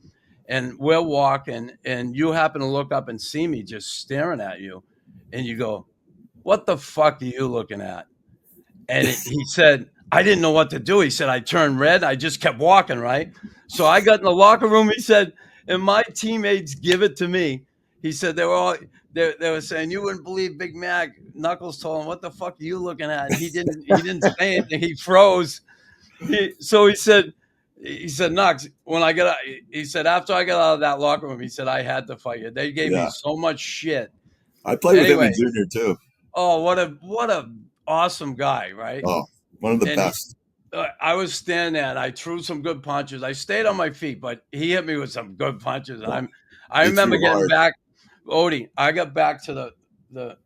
[SPEAKER 1] And we're walking, and you happen to look up and see me just staring at you, and you go, "What the fuck are you looking at?" And he said, I didn't know what to do. He said, I turned red. I just kept walking, right? So I got in the locker room. He said, and my teammates give it to me. He said, they were saying, you wouldn't believe Big Mac. Knuckles told him, what the fuck are you looking at? And he didn't say anything. He froze. So he said, Knux, when I got out, he said, after I got out of that locker room, he said, I had to fight you. They gave me so much shit.
[SPEAKER 4] I played with him in junior too.
[SPEAKER 1] Oh, what a awesome guy, right?
[SPEAKER 4] Oh, one of the best.
[SPEAKER 1] I was standing there and I threw some good punches. I stayed on my feet, but he hit me with some good punches. I remember getting back, Odie, I got back to the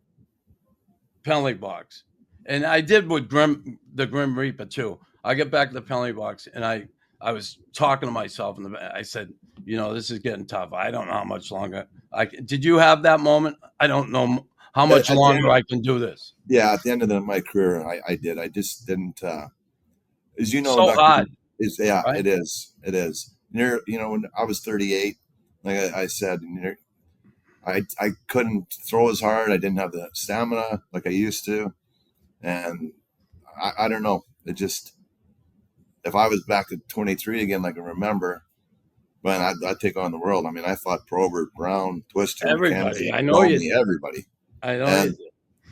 [SPEAKER 1] penalty box. And I did with the Grim Reaper too. I get back to the penalty box and I was talking to myself and I said, this is getting tough. I don't know how much longer did you have that moment? I don't know how much longer I can do this.
[SPEAKER 4] Yeah, at the end of my career, I did. I just didn't. As you know,
[SPEAKER 1] so hard.
[SPEAKER 4] Right? It is. It is. When I was 38, like I said, I couldn't throw as hard. I didn't have the stamina like I used to, and I don't know. It just, if I was back at 23 again, like I remember, man, I'd take on the world. I mean, I fought Probert, Brown, Twister,
[SPEAKER 1] everybody. I know you.
[SPEAKER 4] Everybody.
[SPEAKER 1] I know
[SPEAKER 4] and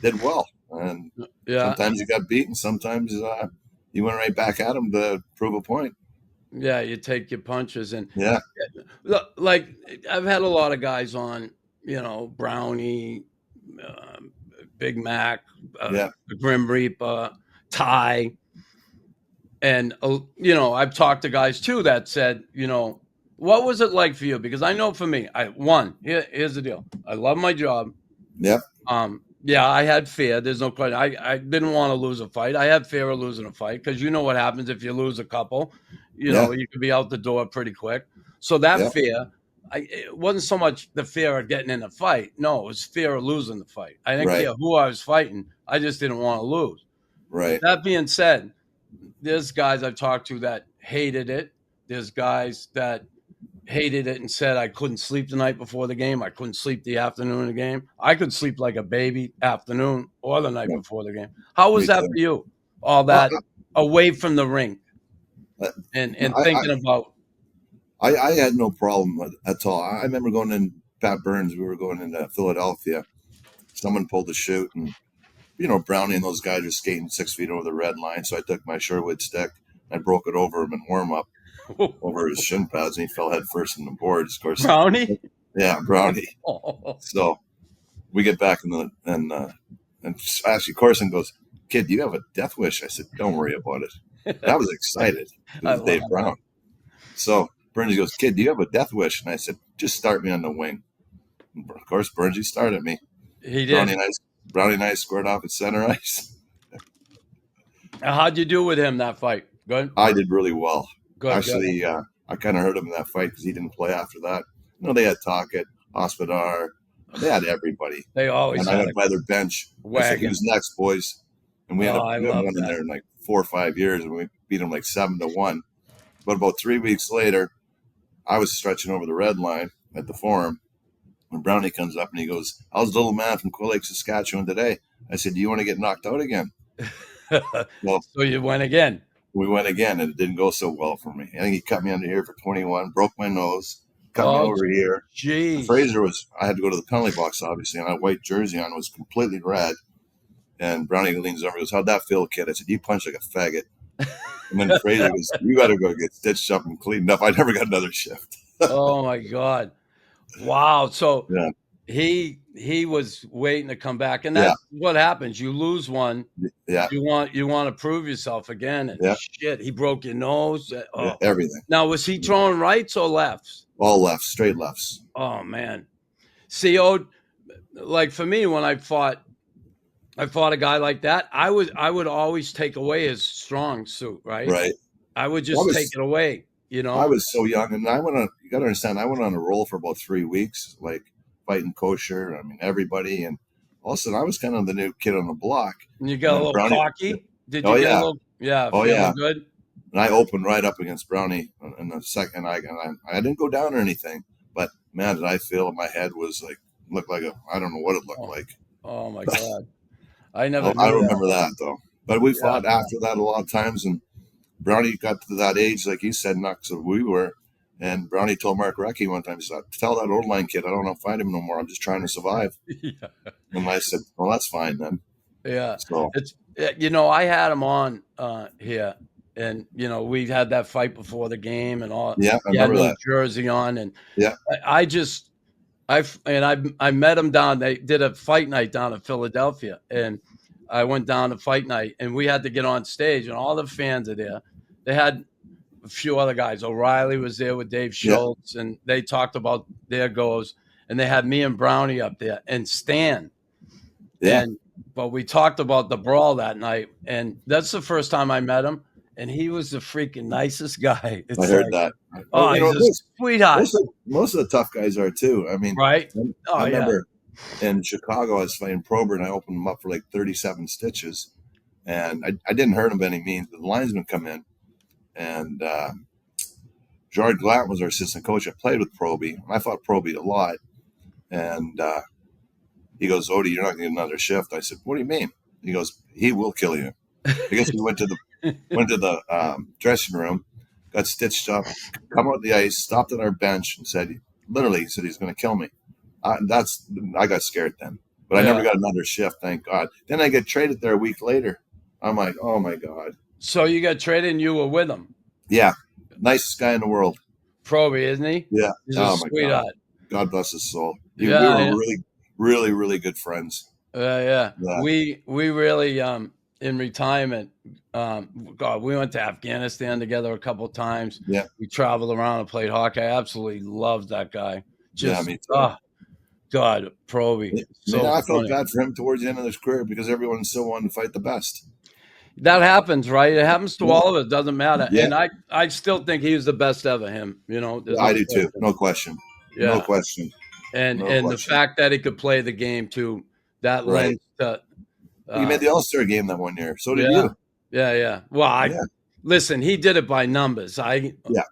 [SPEAKER 4] did well. And sometimes you got beaten. Sometimes you went right back at them to prove a point.
[SPEAKER 1] Yeah, you take your punches. And like I've had a lot of guys on, Brownie, Big Mac, Grim Reaper, Ty. And, I've talked to guys too that said, what was it like for you? Because I know for me, here's the deal. I love my job.
[SPEAKER 4] Yep.
[SPEAKER 1] I had fear. There's no question. I didn't want to lose a fight. I had fear of losing a fight because you know what happens if you lose a couple. You could be out the door pretty quick. So that fear, it wasn't so much the fear of getting in a fight. No, it was fear of losing the fight. I didn't care who I was fighting. I just didn't want to lose.
[SPEAKER 4] Right.
[SPEAKER 1] That being said, there's guys I've talked to that hated it. There's guys that hated it and said I couldn't sleep the night before the game. I couldn't sleep the afternoon of the game. I could sleep like a baby afternoon or the night before the game. How was that for you? All that away from the ring and thinking about.
[SPEAKER 4] I had no problem at all. I remember going in Pat Burns. We were going into Philadelphia. Someone pulled the chute and, Brownie and those guys are skating 6 feet over the red line. So I took my Sherwood stick. I broke it over him in warm up. Over his shin pads, and he fell head first in the boards. Of course,
[SPEAKER 1] Brownie.
[SPEAKER 4] Yeah, Brownie. So we get back and actually Corson goes, "Kid, do you have a death wish?" I said, "Don't worry about it." I was excited. It was Dave Brown. So Burnsy goes, "Kid, do you have a death wish?" And I said, "Just start me on the wing." And of course, Burnsy started me.
[SPEAKER 1] He did.
[SPEAKER 4] Brownie and I squared off at center ice.
[SPEAKER 1] How'd you do with him that fight? Good.
[SPEAKER 4] I did really well.
[SPEAKER 1] Good,
[SPEAKER 4] actually, I kind of hurt him in that fight because he didn't play after that. They had Tocchet, Hospodar. They had everybody.
[SPEAKER 1] They always
[SPEAKER 4] had. I went by their bench. I said, "Who's next, boys?" And we ended up winning there in like 4 or 5 years, and we beat them like 7-1. But about 3 weeks later, I was stretching over the red line at the Forum when Brownie comes up and he goes, "I was a little man from Quill Lake, Saskatchewan today." I said, "Do you want to get knocked out again?"
[SPEAKER 1] Well, so you went again.
[SPEAKER 4] We went again, and it didn't go so well for me. I think he cut me under here for 21, broke my nose, cut me over here.
[SPEAKER 1] Geez.
[SPEAKER 4] Fraser I had to go to the penalty box, obviously, and I had a white jersey on. It was completely red. And Brownie leans over and goes, "How'd that feel, kid?" I said, "You punch like a faggot." And then Fraser goes, "You got to go get stitched up and cleaned up." I never got another shift.
[SPEAKER 1] Oh, my God. Wow. So he was waiting to come back, and that's what happens. You lose one.
[SPEAKER 4] Yeah.
[SPEAKER 1] You want to prove yourself again, and shit, he broke your nose.
[SPEAKER 4] Everything.
[SPEAKER 1] Now, was he throwing rights or lefts?
[SPEAKER 4] All lefts, straight lefts.
[SPEAKER 1] Oh man. See, like for me, when I fought a guy like that, I would always take away his strong suit, right?
[SPEAKER 4] Right.
[SPEAKER 1] I would just take it away.
[SPEAKER 4] I was so young, and you got to understand, I went on a roll for about 3 weeks, like fighting kosher. I mean, everybody, and all of a sudden I was kind of the new kid on the block.
[SPEAKER 1] And you got a little cocky? Did you get a little Yeah,
[SPEAKER 4] Oh,
[SPEAKER 1] feeling
[SPEAKER 4] yeah.
[SPEAKER 1] good.
[SPEAKER 4] And I opened right up against Brownie in the second. I didn't go down or anything, but man, did I feel my head was like looked like I don't know what it looked
[SPEAKER 1] Oh,
[SPEAKER 4] like.
[SPEAKER 1] oh my God. I never
[SPEAKER 4] Oh, I
[SPEAKER 1] knew
[SPEAKER 4] don't
[SPEAKER 1] that.
[SPEAKER 4] remember that though. But we
[SPEAKER 1] Yeah.
[SPEAKER 4] fought after that a lot of times, and Brownie got to that age, like you said, Nux, that we were. And Brownie told Mark Recchi one time, he said, "Tell that Odelein kid I don't want to fight him no more. I'm just trying to survive."
[SPEAKER 1] Yeah.
[SPEAKER 4] And I said, "Well, that's fine then."
[SPEAKER 1] Yeah.
[SPEAKER 4] So
[SPEAKER 1] It's, I had him on here, and, we had that fight before the game and all.
[SPEAKER 4] yeah, I
[SPEAKER 1] He had
[SPEAKER 4] remember
[SPEAKER 1] no
[SPEAKER 4] that.
[SPEAKER 1] jersey on, and
[SPEAKER 4] Yeah,
[SPEAKER 1] I just, I met him down. They did a fight night down in Philadelphia, and I went down to fight night, and we had to get on stage, and all the fans are there. They had a few other guys. O'Reilly was there with Dave
[SPEAKER 4] yeah,
[SPEAKER 1] Schultz, and they talked about their goals. And they had me and Brownie up there, and Stan.
[SPEAKER 4] yeah.
[SPEAKER 1] But we talked about the brawl that night, and that's the first time I met him. And he was the freaking nicest guy.
[SPEAKER 4] I
[SPEAKER 1] It's
[SPEAKER 4] heard
[SPEAKER 1] like,
[SPEAKER 4] that.
[SPEAKER 1] oh,
[SPEAKER 4] Well,
[SPEAKER 1] he's a sweetheart,
[SPEAKER 4] most of the tough guys are too. I mean,
[SPEAKER 1] right?
[SPEAKER 4] I
[SPEAKER 1] Oh yeah,
[SPEAKER 4] remember in Chicago, I was fighting Probert, and I opened him up for like 37 stitches, and I didn't hurt him by any means. But the linesman come in, and George Glatt was our assistant coach. I played with Proby. I fought Proby a lot, and he goes, "Odie, you're not going to get another shift." I said, "What do you mean?" He goes, "He will kill you." I guess we went to the dressing room, got stitched up, come out the ice, stopped at our bench, and said, literally, he said he's going to kill me. I got scared then, but I never
[SPEAKER 1] yeah.
[SPEAKER 4] got another shift, thank God. Then I get traded there a week later. I'm like, oh my God.
[SPEAKER 1] So you got traded, and you were with him.
[SPEAKER 4] Yeah, nicest guy in the world.
[SPEAKER 1] Proby, isn't he?
[SPEAKER 4] Yeah.
[SPEAKER 1] He's a
[SPEAKER 4] Oh my God.
[SPEAKER 1] sweetheart.
[SPEAKER 4] God bless his soul. We
[SPEAKER 1] Yeah,
[SPEAKER 4] were
[SPEAKER 1] yeah.
[SPEAKER 4] really, really, really good friends.
[SPEAKER 1] Yeah.
[SPEAKER 4] Yeah.
[SPEAKER 1] We really in retirement, God, we went to Afghanistan together a couple of times.
[SPEAKER 4] Yeah.
[SPEAKER 1] We traveled around and played hockey. I absolutely loved that guy.
[SPEAKER 4] Yeah,
[SPEAKER 1] Just
[SPEAKER 4] me too.
[SPEAKER 1] God, Proby, so
[SPEAKER 4] I felt
[SPEAKER 1] funny.
[SPEAKER 4] bad for him towards the end of his career because everyone still wanted to fight the best.
[SPEAKER 1] That happens, right? It happens to all of us. Doesn't matter.
[SPEAKER 4] Yeah.
[SPEAKER 1] And I still think he was the best ever. Him, there's
[SPEAKER 4] I
[SPEAKER 1] no
[SPEAKER 4] do too.
[SPEAKER 1] question.
[SPEAKER 4] No question.
[SPEAKER 1] Yeah.
[SPEAKER 4] No question.
[SPEAKER 1] And
[SPEAKER 4] No
[SPEAKER 1] the
[SPEAKER 4] question.
[SPEAKER 1] fact that he could play the game too, that
[SPEAKER 4] Right.
[SPEAKER 1] lends to.
[SPEAKER 4] He made the All-Star game that one year. So did
[SPEAKER 1] Yeah.
[SPEAKER 4] you.
[SPEAKER 1] Yeah. Well, listen. He did it by numbers.
[SPEAKER 4] Yeah.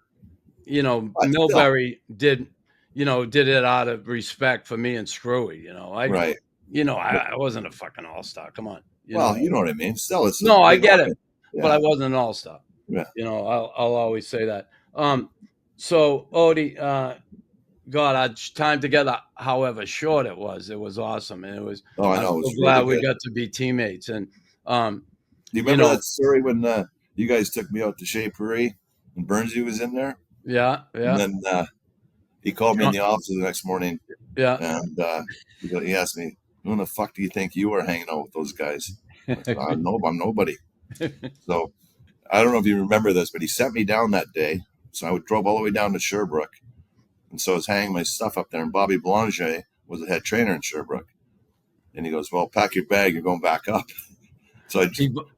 [SPEAKER 1] Milbury did it out of respect for me and Screwy.
[SPEAKER 4] Right.
[SPEAKER 1] I wasn't a fucking all-star. Come on.
[SPEAKER 4] You know what I mean. Still, it's
[SPEAKER 1] No, I get
[SPEAKER 4] hockey.
[SPEAKER 1] it,
[SPEAKER 4] Yeah.
[SPEAKER 1] but I wasn't an all-star.
[SPEAKER 4] Yeah.
[SPEAKER 1] I'll always say that. So Odie, God, our time together, however short it was awesome, and it was.
[SPEAKER 4] Oh, I know.
[SPEAKER 1] I'm
[SPEAKER 4] It was
[SPEAKER 1] so glad
[SPEAKER 4] really
[SPEAKER 1] we
[SPEAKER 4] good.
[SPEAKER 1] got to be teammates. And
[SPEAKER 4] Do you remember that story when you guys took me out to Shea Prairie and Burnsy was in there?
[SPEAKER 1] Yeah.
[SPEAKER 4] And then he called me in the office the next morning.
[SPEAKER 1] Yeah.
[SPEAKER 4] And he asked me, "Who in the fuck do you think you were hanging out with those guys?" I said, I'm nobody. So I don't know if you remember this, but he sent me down that day. So I drove all the way down to Sherbrooke. And so I was hanging my stuff up there. And Bobby Blanchet was the head trainer in Sherbrooke. And he goes, "Well, pack your bag. You're going back up." So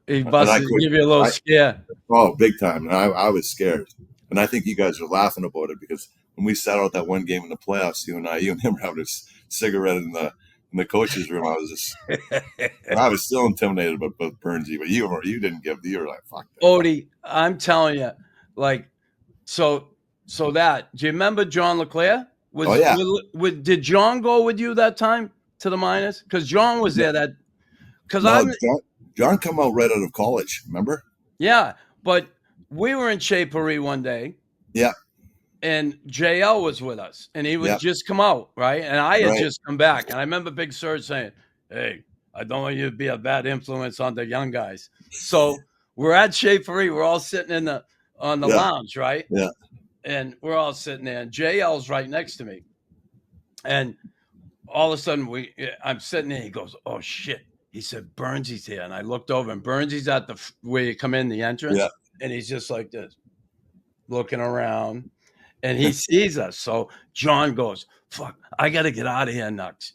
[SPEAKER 1] he busted, give you a little scare.
[SPEAKER 4] Oh, big time. And I was scared. And I think you guys were laughing about it because when we sat out that one game in the playoffs, you and him were having a cigarette in the coach's room. I was still intimidated about Burnsy, but you didn't give. You were like, "Fuck that."
[SPEAKER 1] Odie, I'm telling you, like, so that. Do you remember John Leclerc? Did John go with you that time to the minors? Because John was there.
[SPEAKER 4] John come out right out of college. Remember?
[SPEAKER 1] Yeah, but we were in Shea Prairie one day.
[SPEAKER 4] Yeah.
[SPEAKER 1] And JL was with us, and he would just come out, right? And I had just come back, and I remember Big Serge saying, "Hey, I don't want you to be a bad influence on the young guys." So we're at Shea Prairie. We're all sitting on the lounge, right?
[SPEAKER 4] Yeah.
[SPEAKER 1] And we're all sitting there, and JL's right next to me. And all of a sudden, I'm sitting there. He goes, "Oh shit!" He said, "Burnsy's here." And I looked over, and Burnsy's at where you come in the entrance, and he's just like this, looking around. And he sees us. So John goes, "Fuck, I got to get out of here, Nux."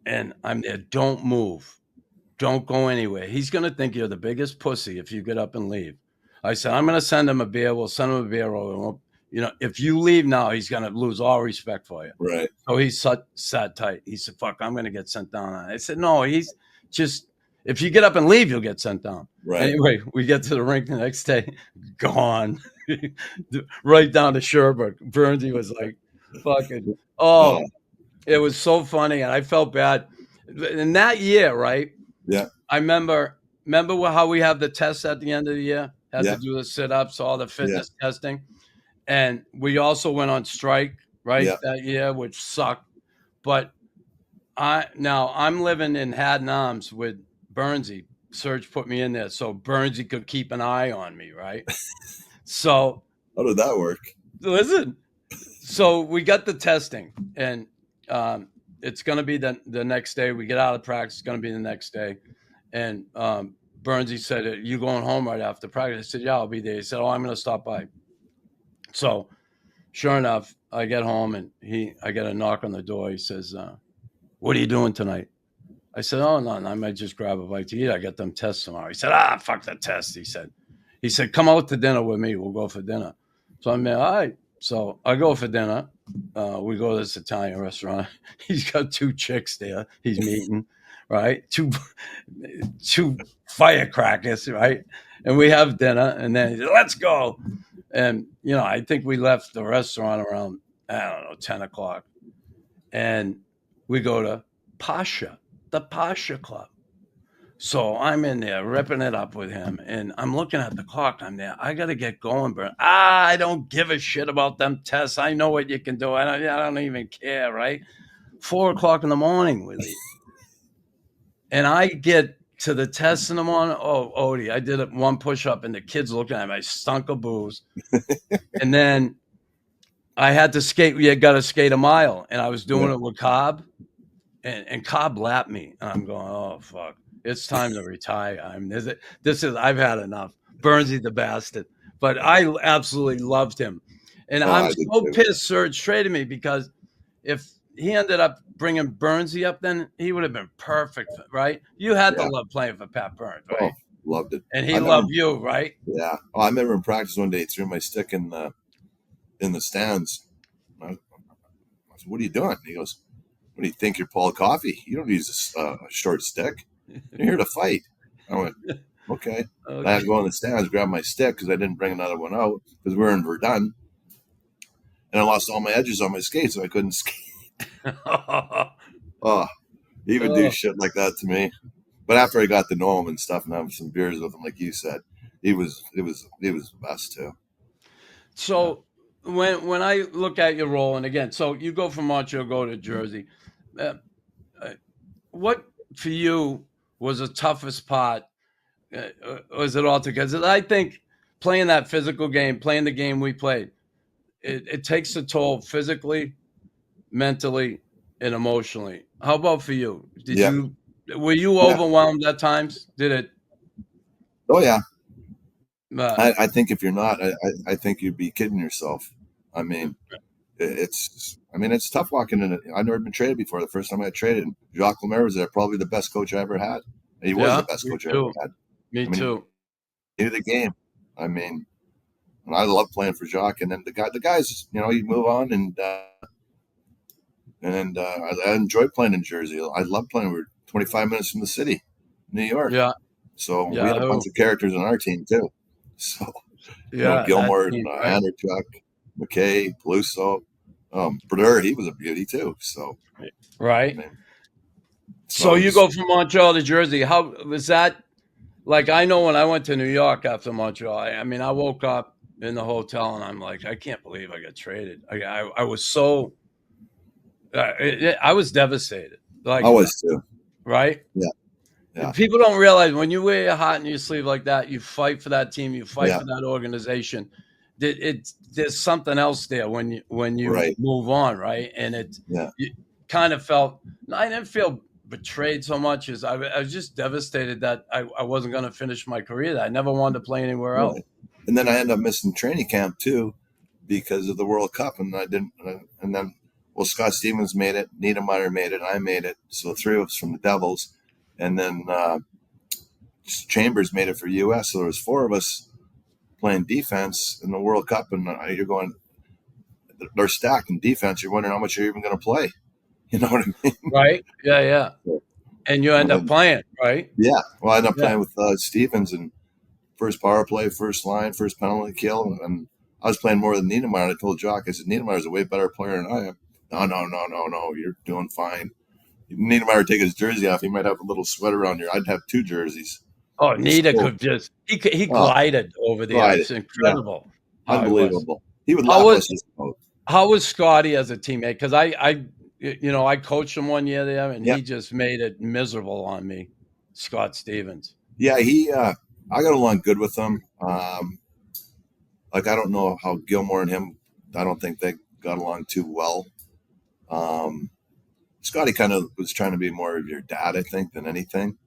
[SPEAKER 1] And I'm there. Don't move. Don't go anywhere. He's going to think you're the biggest pussy if you get up and leave. I said, "I'm going to send him a beer. We'll send him a beer over. If you leave now, he's going to lose all respect for you."
[SPEAKER 4] Right.
[SPEAKER 1] So he sat tight. He said, "Fuck, I'm going to get sent down." I said, "No, he's just, If you get up and leave, you'll get sent down.
[SPEAKER 4] Right.
[SPEAKER 1] Anyway, we get to the rink the next day, gone, right down to Sherbrooke. Burnsy was like, fucking, it was so funny, and I felt bad. In that year, right?
[SPEAKER 4] Yeah.
[SPEAKER 1] I remember how we have the tests at the end of the year, had
[SPEAKER 4] Yeah.
[SPEAKER 1] to do the sit-ups, all the fitness testing. And we also went on strike, right, that year, which sucked. But I'm living in Haddon Arms with Burnsy. Serge put me in there so Burnsy could keep an eye on me, right? So
[SPEAKER 4] how did that work?
[SPEAKER 1] Listen, so we got the testing, and it's going to be the next day. We get out of practice. It's going to be the next day. And Burnsy said, "Are you going home right after practice?" I said, "Yeah, I'll be there." He said, "Oh, I'm going to stop by." So sure enough, I get home, and I get a knock on the door. He says, "What are you doing tonight?" I said, "Oh, no, I might just grab a bite to eat. I got them tests tomorrow." He said, "Fuck the test." He said, "Come out to dinner with me. We'll go for dinner." So I'm there, all right. So I go for dinner. We go to this Italian restaurant. He's got 2 chicks there. He's meeting, right? Two firecrackers, right? And we have dinner, and then he said, "Let's go." And, I think we left the restaurant around, 10 o'clock. And we go to the Pasha Club. So I'm in there ripping it up with him, and I'm looking at the clock. I'm there. I got to get going, bro. I don't give a shit about them tests. I know what you can do. I don't even care, right? 4 o'clock in the morning we leave. And I get to the test in the morning. Oh, Odie, I did 1 push-up, and the kid's looking at me. I stunk of booze. And then I had to skate. We got to skate a mile, and I was doing it with Cobb, and Cobb lapped me. And I'm going, oh, fuck. It's time to retire. I've had enough. Burnsy the bastard. But I absolutely loved him. And I'm so pissed Serge traded me, because if he ended up bringing Burnsy up, then he would have been perfect, right? You had to love playing for Pat Burns, right?
[SPEAKER 4] Oh, loved it.
[SPEAKER 1] And he loved you, right?
[SPEAKER 4] Yeah. Oh, I remember in practice one day, he threw my stick in the stands. I said, "What are you doing?" He goes, "What do you think? You're Paul Coffey? You don't use a short stick. You're here to fight." I went, okay. I had to go in the stands, grab my stick, because I didn't bring another one out, because we were in Verdun. And I lost all my edges on my skates, so I couldn't skate. He would do shit like that to me. But after I got to know him and stuff, and having some beers with him, like you said, he was the best too.
[SPEAKER 1] So when I look at your role, and again, so you go from Montreal, go to Jersey. What for you was the toughest part? Was it all together? I think playing that physical game, playing the game we played, it takes a toll physically, mentally, and emotionally. How about for you? Were you overwhelmed at times? Did it?
[SPEAKER 4] Oh yeah. I think if you're not, I think you'd be kidding yourself. I mean, it's tough walking in it. I've never been traded before. The first time I traded, Jacques Lemaire was there, probably the best coach I ever had. He was the best coach I ever had.
[SPEAKER 1] Me too.
[SPEAKER 4] He knew the game. I mean, I love playing for Jacques. And then the guys, you move on, and I enjoy playing in Jersey. I love playing. We're 25 minutes from the city, New York.
[SPEAKER 1] Yeah.
[SPEAKER 4] So we had a bunch of characters on our team too. So Gilmore, Anderchuk, McKay, Peluso, Brodeur, he was a beauty too. So
[SPEAKER 1] right. So you go from Montreal to Jersey. How was that? Like, I know when I went to New York after Montreal, I woke up in the hotel and I'm like, I can't believe I got traded. I was so, I was devastated. Like,
[SPEAKER 4] I was too.
[SPEAKER 1] Right?
[SPEAKER 4] Yeah.
[SPEAKER 1] People don't realize when you wear your heart in your sleeve like that, you fight for that team, you fight for that organization. There's something else there when you move on, right? And it kind of felt, I didn't feel betrayed so much as I was just devastated that I wasn't going to finish my career. That I never wanted to play anywhere else.
[SPEAKER 4] And then I ended up missing training camp too because of the World Cup, and I didn't. And then, Scott Stevens made it, Niedermeyer made it, I made it. So 3 of us from the Devils, and then Chambers made it for U.S. So there was 4 of us playing defense in the World Cup, and you're going, they're stacked in defense. You're wondering how much you're even going to play. You know what I mean?
[SPEAKER 1] Right. Yeah. And you end up playing, right?
[SPEAKER 4] Yeah. Well, I ended up
[SPEAKER 1] Yeah.
[SPEAKER 4] playing with Stevens and first power play, first line, first penalty kill. And I was playing more than Niedermeyer. And I told Jock, I said, Niedermeyer's a way better player than I am. No. You're doing fine. Niedermeyer would take his jersey off. He might have a little sweater on here. I'd have two jerseys.
[SPEAKER 1] Oh, Nita
[SPEAKER 4] So,
[SPEAKER 1] could just he glided over the ice. Incredible.
[SPEAKER 4] Yeah.
[SPEAKER 1] How he was.
[SPEAKER 4] Unbelievable. He would laugh us just out.
[SPEAKER 1] How was Scotty as a teammate? Because I coached him one year there, and he just made it miserable on me, Scott Stevens.
[SPEAKER 4] Yeah, I got along good with him. Like, I don't know how Gilmore and him, I don't think they got along too well. Scotty kind of was trying to be more of your dad, I think, than anything.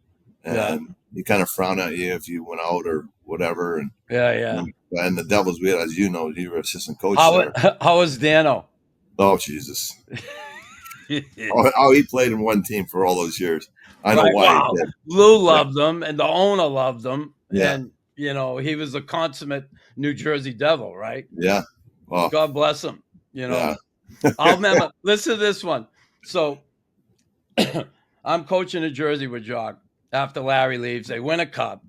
[SPEAKER 4] And he kind of frowned at you if you went out or whatever. And And the Devils, as you know, you were assistant coach there.
[SPEAKER 1] How was Dano?
[SPEAKER 4] Oh, Jesus. He played in one team for all those years. I know why.
[SPEAKER 1] Wow.
[SPEAKER 4] He did.
[SPEAKER 1] Lou loved him, and the owner loved him.
[SPEAKER 4] Yeah.
[SPEAKER 1] And, he was a consummate New Jersey Devil, right?
[SPEAKER 4] Yeah. Well,
[SPEAKER 1] God bless him. I'll remember. Listen to this one. So I'm coaching New Jersey with Jock after Larry leaves. They win a cup.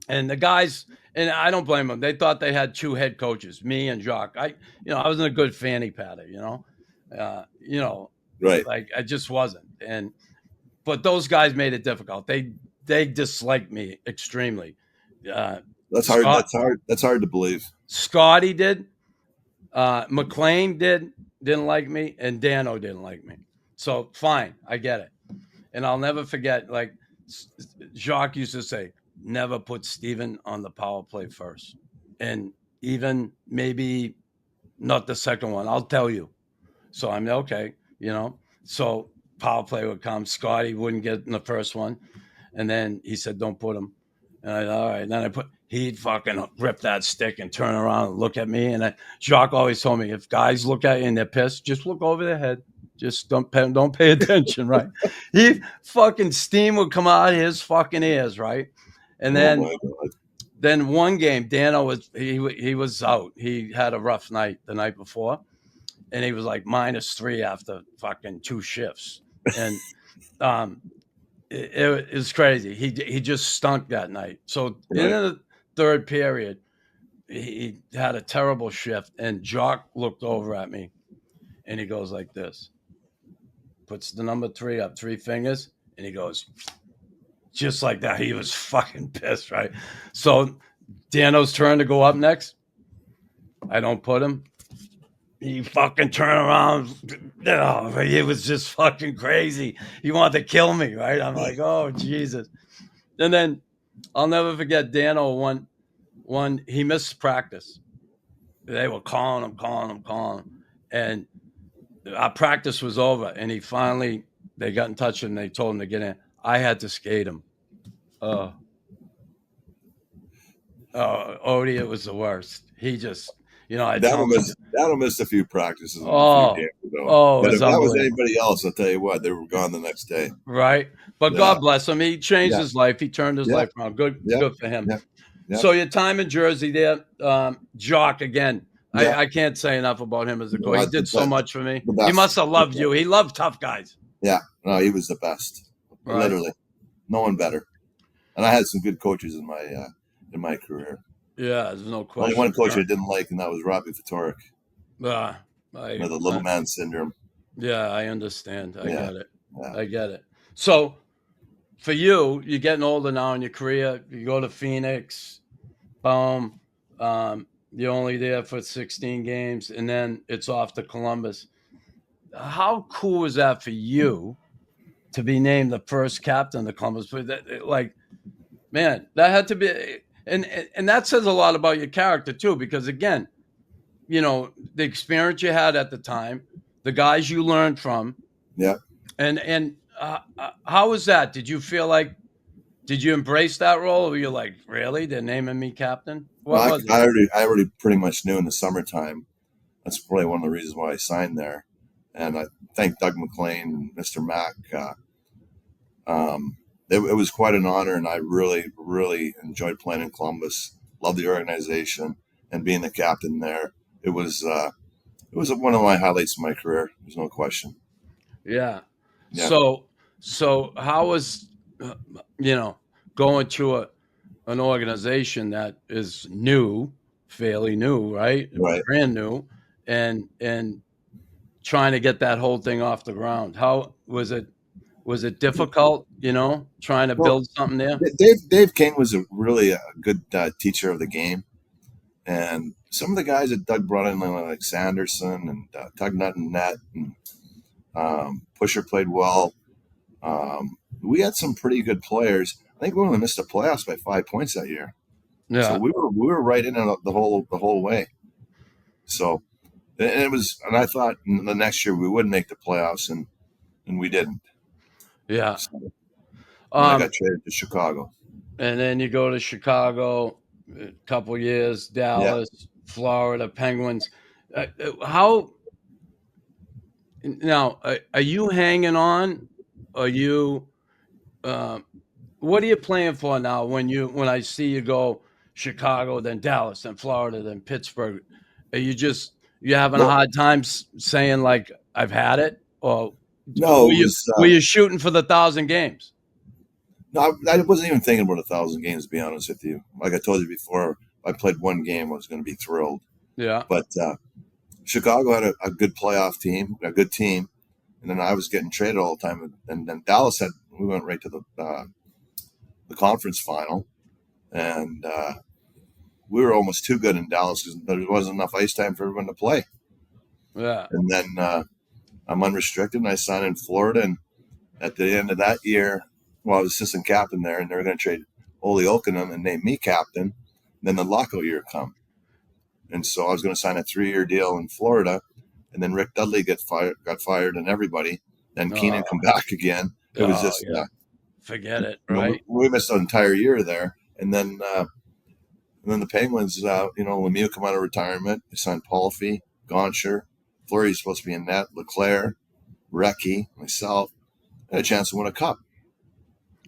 [SPEAKER 1] And the guys, and I don't blame them, they thought they had two head coaches, me and Jock. I wasn't a good fanny patter,
[SPEAKER 4] right.
[SPEAKER 1] Like I just wasn't. But those guys made it difficult. They disliked me extremely.
[SPEAKER 4] That's hard. That's hard to believe.
[SPEAKER 1] Scotty did. McLean didn't like me, and Dano didn't like me. So fine, I get it. And I'll never forget, like Jacques used to say, never put Steven on the power play first. And even maybe not the second one, I'll tell you. So I'm okay, So power play would come. Scotty wouldn't get in the first one. And then he said, don't put him. And all right. And then he'd fucking rip that stick and turn around and look at me. And Jacques always told me, if guys look at you and they're pissed, just look over their head. Just don't pay attention, right? Steam would come out of his fucking ears, right? And then one game, Dano he was out. He had a rough night the night before, and he was like -3 after fucking 2 shifts. And it was crazy. He just stunk that night. So in the third period, he had a terrible shift, and Jock looked over at me, and he goes like this. Puts the number 3 up, 3 fingers, and he goes, just like that. He was fucking pissed, right? So Dano's turn to go up next. I don't put him. He fucking turned around. It was just fucking crazy. He wanted to kill me, right? I'm like, oh, Jesus. And then I'll never forget Dano one he missed practice. They were calling him. And our practice was over, and they got in touch and they told him to get in. I had to skate him. Odie, it was the worst. He just,
[SPEAKER 4] That'll miss a few practices.
[SPEAKER 1] But
[SPEAKER 4] if that was anybody else, I'll tell you what, they were gone the next day.
[SPEAKER 1] Right. But God bless him. He changed his life. He turned his life around. Good for him. Yeah. So your time in Jersey there, Jock again. Yeah. I can't say enough about him as a coach. He did so much for me. He must have loved you. He loved tough guys.
[SPEAKER 4] Yeah. No, he was the best. Right. Literally. No one better. And I had some good coaches in my career.
[SPEAKER 1] Yeah, there's no question.
[SPEAKER 4] Only one coach I didn't like, and that was Robbie Fatorik.
[SPEAKER 1] The
[SPEAKER 4] little man syndrome.
[SPEAKER 1] Yeah, I understand. I get it. Yeah. I get it. So for you, you're getting older now in your career. You go to Phoenix. Boom. You're only there for 16 games, and then it's off to Columbus. How cool is that for you to be named the first captain of Columbus? Man, that had to be – and that says a lot about your character too, because, again, the experience you had at the time, the guys you learned from.
[SPEAKER 4] Yeah.
[SPEAKER 1] And how was that? Did you feel like – did you embrace that role, or were you like, really? They're naming me captain?
[SPEAKER 4] I already pretty much knew in the summertime. That's probably one of the reasons why I signed there. And I thank Doug McLean and Mr. Mack. It was quite an honor, and I really, really enjoyed playing in Columbus. Loved the organization and being the captain there. It was one of my highlights of my career. There's no question.
[SPEAKER 1] Yeah. So So how was going to an organization that is new, fairly new, right?
[SPEAKER 4] Right.
[SPEAKER 1] Brand new, and trying to get that whole thing off the ground. How was it? Was it difficult? Trying to
[SPEAKER 4] Well,
[SPEAKER 1] build something there.
[SPEAKER 4] Dave King was a good teacher of the game, and some of the guys that Doug brought in, like Sanderson and Tug Nut and Net, and Pusher played well. We had some pretty good players. I think we only missed the playoffs by 5 points that year, so
[SPEAKER 1] Yeah,
[SPEAKER 4] we were right in it the whole way. So, and I thought the next year we would make the playoffs, and we didn't.
[SPEAKER 1] yeah.
[SPEAKER 4] So then I
[SPEAKER 1] Um,
[SPEAKER 4] got traded to Chicago.
[SPEAKER 1] and then you go to Chicago, a couple years,
[SPEAKER 4] Yeah.
[SPEAKER 1] Dallas, Florida, Penguins. How now? Are you hanging on? Are you? What are you playing for now? When I see you go Chicago, then Dallas, then Florida, then Pittsburgh, are you having a
[SPEAKER 4] Well,
[SPEAKER 1] hard time saying like I've had it, or
[SPEAKER 4] no, it was.
[SPEAKER 1] were you shooting for the 1,000 games?
[SPEAKER 4] No, I wasn't even thinking about 1,000 games, to be honest with you. Like I told you before, I played one game, I was going to be thrilled.
[SPEAKER 1] Yeah,
[SPEAKER 4] But Chicago had a good playoff team, a good team, and then I was getting traded all the time. And then Dallas we went right to the conference final, and we were almost too good in Dallas because there wasn't enough ice time for everyone to play.
[SPEAKER 1] yeah.
[SPEAKER 4] And then I'm unrestricted, and I signed in Florida. And at the end of that year, I was assistant captain there, and they were going to trade Ole Oakenham and name me captain. Then the lockout year come, and so I was going to sign a 3-year deal in Florida, and then Rick Dudley got fired, and everybody. Then Keenan come back again. It was just
[SPEAKER 1] yeah. Forget it, right?
[SPEAKER 4] we missed an entire year there, and then the Penguins, Lemieux come out of retirement. They signed Palffy, Gaucher, Fleury's supposed to be in net, Leclerc, Recchi, myself. I had a chance to win a cup.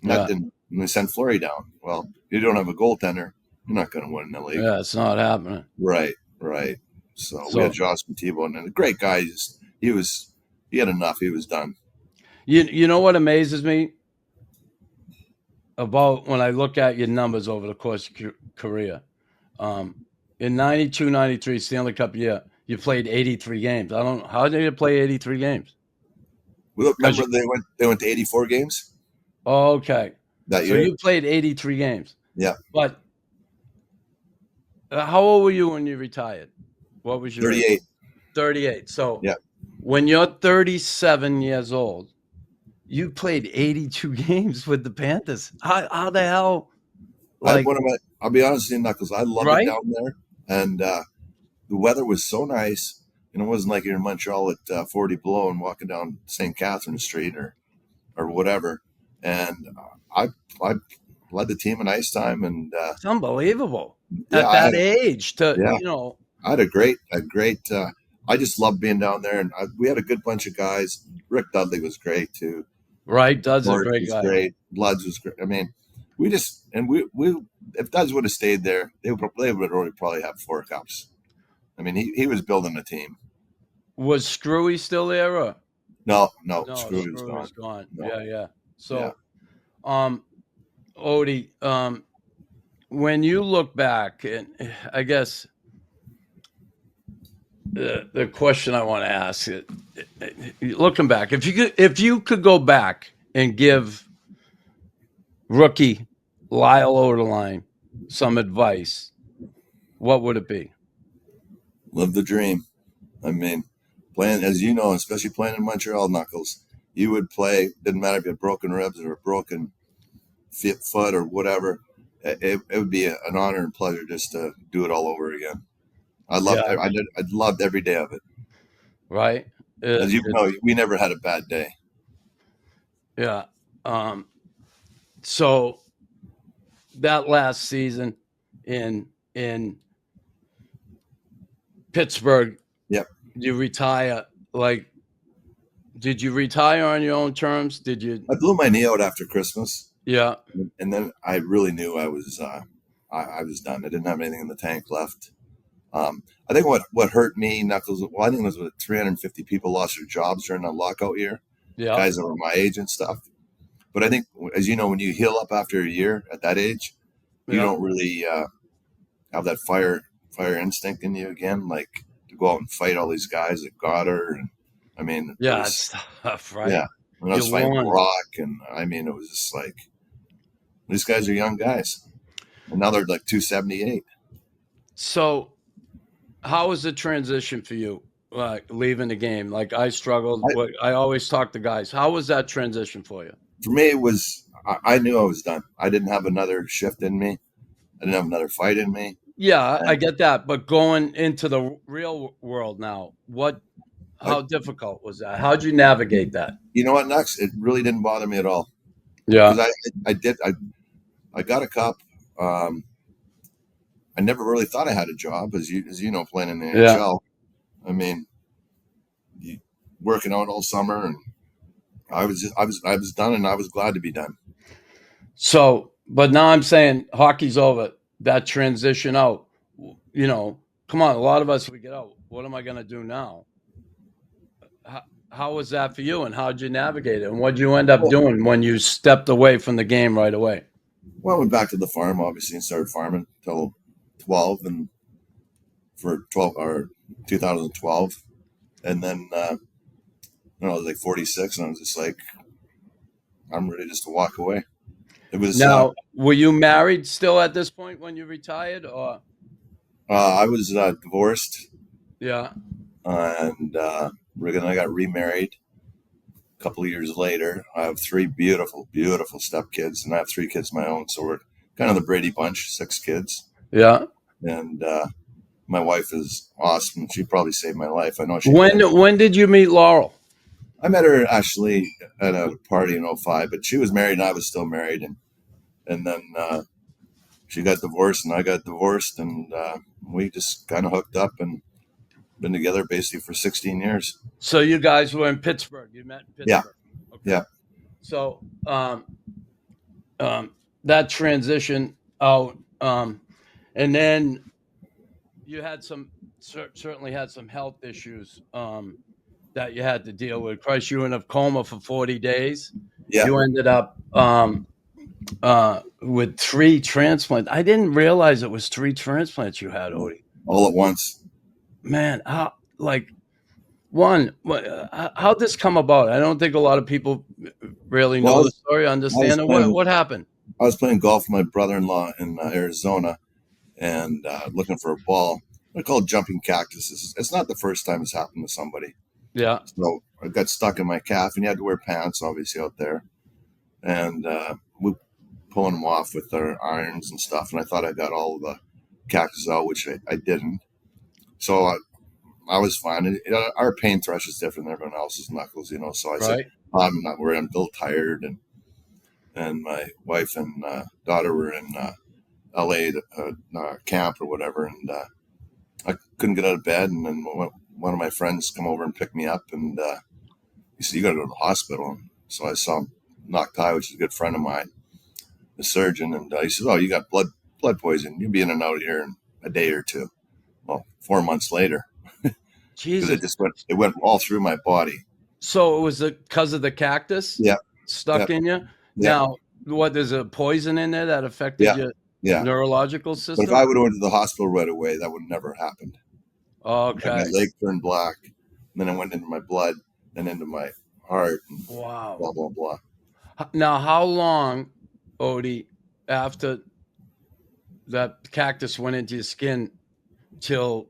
[SPEAKER 4] And that didn't. And they sent Fleury down. Well, if you don't have a goaltender, you're not going to win in the league.
[SPEAKER 1] Yeah, it's not happening.
[SPEAKER 4] Right. So we had Josh Contibo, and a great guy. He had enough. He was done.
[SPEAKER 1] You know what amazes me about when I look at your numbers over the course of your career? In 92, 93 Stanley Cup year, you played 83 games. I don't know. How did you play 83 games?
[SPEAKER 4] Remember they went to 84 games?
[SPEAKER 1] Okay.
[SPEAKER 4] That
[SPEAKER 1] So
[SPEAKER 4] year?
[SPEAKER 1] you played 83 games.
[SPEAKER 4] Yeah.
[SPEAKER 1] But how old were you when you retired? What was your
[SPEAKER 4] 38.
[SPEAKER 1] age? 38. So
[SPEAKER 4] yeah.
[SPEAKER 1] When you're 37 years old, you played 82 games with the Panthers. How the hell?
[SPEAKER 4] I'll be honest with you, Knuckles. I love it down there. And the weather was so nice. And it wasn't like you're in Montreal at 40 below and walking down St. Catherine Street or whatever. And I led the team in ice time. And
[SPEAKER 1] it's unbelievable at that age.
[SPEAKER 4] I had a great. I just loved being down there, and we had a good bunch of guys. Rick Dudley was great too.
[SPEAKER 1] Right, Dud's a great guy.
[SPEAKER 4] Great. Bloods was great. I mean, we if Duds would have stayed there, they would already probably have 4 cups. I mean, he was building a team.
[SPEAKER 1] Was Screwy still there? Or?
[SPEAKER 4] No, Screwy was
[SPEAKER 1] gone.
[SPEAKER 4] No.
[SPEAKER 1] Yeah. So, Odie, when you look back, and I guess the question I want to ask, looking back, if you could go back and give rookie Lyle Odelein some advice, what would it be?
[SPEAKER 4] Live the dream. I mean, playing, as you know, especially playing in Montreal, Knuckles, you would play, didn't matter if you had broken ribs or a broken foot or whatever. It would be an honor and pleasure just to do it all over again. I loved every day of it.
[SPEAKER 1] Right.
[SPEAKER 4] As you know, we never had a bad day.
[SPEAKER 1] Yeah. So that last season in Pittsburgh,
[SPEAKER 4] yep.
[SPEAKER 1] You retire. Like, did you retire on your own terms? Did you?
[SPEAKER 4] I blew my knee out after Christmas.
[SPEAKER 1] Yeah.
[SPEAKER 4] And then I really knew I was done. I didn't have anything in the tank left. I think what hurt me, Knuckles, I think it was 350 people lost their jobs during that lockout year.
[SPEAKER 1] Yeah.
[SPEAKER 4] Guys that were my age and stuff. But I think, as you know, when you heal up after a year at that age, you
[SPEAKER 1] Yeah.
[SPEAKER 4] don't really have that fire instinct in you again, like to go out and fight all these guys like Goddard. And I mean, it
[SPEAKER 1] Yeah,
[SPEAKER 4] was,
[SPEAKER 1] it's tough, right?
[SPEAKER 4] yeah. When I
[SPEAKER 1] You
[SPEAKER 4] was fighting
[SPEAKER 1] won.
[SPEAKER 4] Brock, and I mean, it was just like, these guys are young guys. And now they're like 278.
[SPEAKER 1] So, how was the transition for you, like leaving the game? Like I struggled. I always talk to guys. How was that transition for you?
[SPEAKER 4] For me, it was, I knew I was done. I didn't have another shift in me. I didn't have another fight in me.
[SPEAKER 1] Yeah, I
[SPEAKER 4] And
[SPEAKER 1] get that. But going into the real world now, how difficult was that? How'd you navigate that?
[SPEAKER 4] you know what, Nux? It really didn't bother me at all.
[SPEAKER 1] Yeah.
[SPEAKER 4] Because I got a cup. I never really thought I had a job, as you know, playing in the NHL. I mean, working out all summer, and I was done, and I was glad to be done.
[SPEAKER 1] So, but now I'm saying hockey's over. That transition out, come on. A lot of us, we get out. What am I going to do now? How was that for you, and how'd you navigate it? And what'd you end up doing when you stepped away from the game right away?
[SPEAKER 4] Well, I went back to the farm, obviously, and started farming until 12, and for 2012, and then I was like 46, and I was just like, I'm ready just to walk away. It was
[SPEAKER 1] now. Were you married still at this point when you retired, or?
[SPEAKER 4] I was divorced.
[SPEAKER 1] Yeah.
[SPEAKER 4] And I got remarried a couple of years later. I have 3 beautiful, beautiful stepkids, and I have 3 kids of my own. So we're kind of the Brady Bunch, 6 kids.
[SPEAKER 1] Yeah.
[SPEAKER 4] And my wife is awesome. She probably saved my life. I know she
[SPEAKER 1] did. When did you meet Laurel?
[SPEAKER 4] I met her actually at a party in 05, but she was married and I was still married. And then she got divorced and I got divorced, and we just kind of hooked up and been together basically for 16 years.
[SPEAKER 1] So you guys were in Pittsburgh. You met in Pittsburgh.
[SPEAKER 4] Yeah.
[SPEAKER 1] Okay.
[SPEAKER 4] Yeah.
[SPEAKER 1] So that transition out, and then you had certainly had some health issues that you had to deal with. Christ, you were in a coma for 40 days.
[SPEAKER 4] Yeah.
[SPEAKER 1] You ended up with 3 transplants. I didn't realize it was 3 transplants you had, Odie.
[SPEAKER 4] All at once.
[SPEAKER 1] Man, how'd this come about? I don't think a lot of people really know the story, understand it. What happened?
[SPEAKER 4] I was playing golf with my brother-in-law in Arizona, and looking for a ball. They're called jumping cactuses. It's not the first time it's happened to somebody.
[SPEAKER 1] Yeah.
[SPEAKER 4] So I got stuck in my calf, and you had to wear pants, obviously, out there. And we pulling them off with our irons and stuff. And I thought I got all of the cactus out, which I didn't. So I was fine. Our pain thresh is different than everyone else's knuckles, So I said, I'm not worried. I'm still tired. And my wife and daughter were in LA camp or whatever. And I couldn't get out of bed. And then one of my friends come over and pick me up. And he said, you got to go to the hospital. And so I saw Noctai, which is a good friend of mine, the surgeon. And he said, oh, you got blood poisoning. You'll be in and out of here in a day or 2. Well, 4 months later.
[SPEAKER 1] Jesus.
[SPEAKER 4] It went all through my body.
[SPEAKER 1] So it was because of the cactus?
[SPEAKER 4] Yeah.
[SPEAKER 1] Stuck in you?
[SPEAKER 4] Yeah.
[SPEAKER 1] Now, there's a poison in there that affected your neurological system?
[SPEAKER 4] But if I would have went to the hospital right away, that would never have happened.
[SPEAKER 1] Okay.
[SPEAKER 4] My leg turned black, and then it went into my blood and into my heart. And
[SPEAKER 1] wow.
[SPEAKER 4] Blah, blah, blah.
[SPEAKER 1] Now, how long, Odie, after that cactus went into your skin till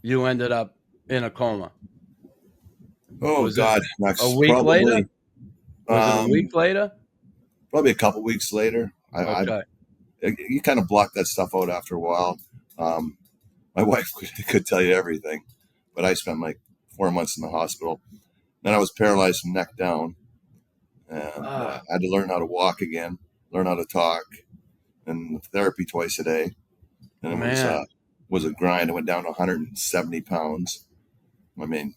[SPEAKER 1] you ended up in a coma?
[SPEAKER 4] Oh, God.
[SPEAKER 1] A week later? Was it a week later?
[SPEAKER 4] Probably a couple weeks later.
[SPEAKER 1] Okay.
[SPEAKER 4] You kind of block that stuff out after a while. My wife could tell you everything, but I spent like 4 months in the hospital. Then I was paralyzed from neck down, and I had to learn how to walk again, learn how to talk, and therapy twice a day. And it was a grind. I went down to 170 pounds. I mean,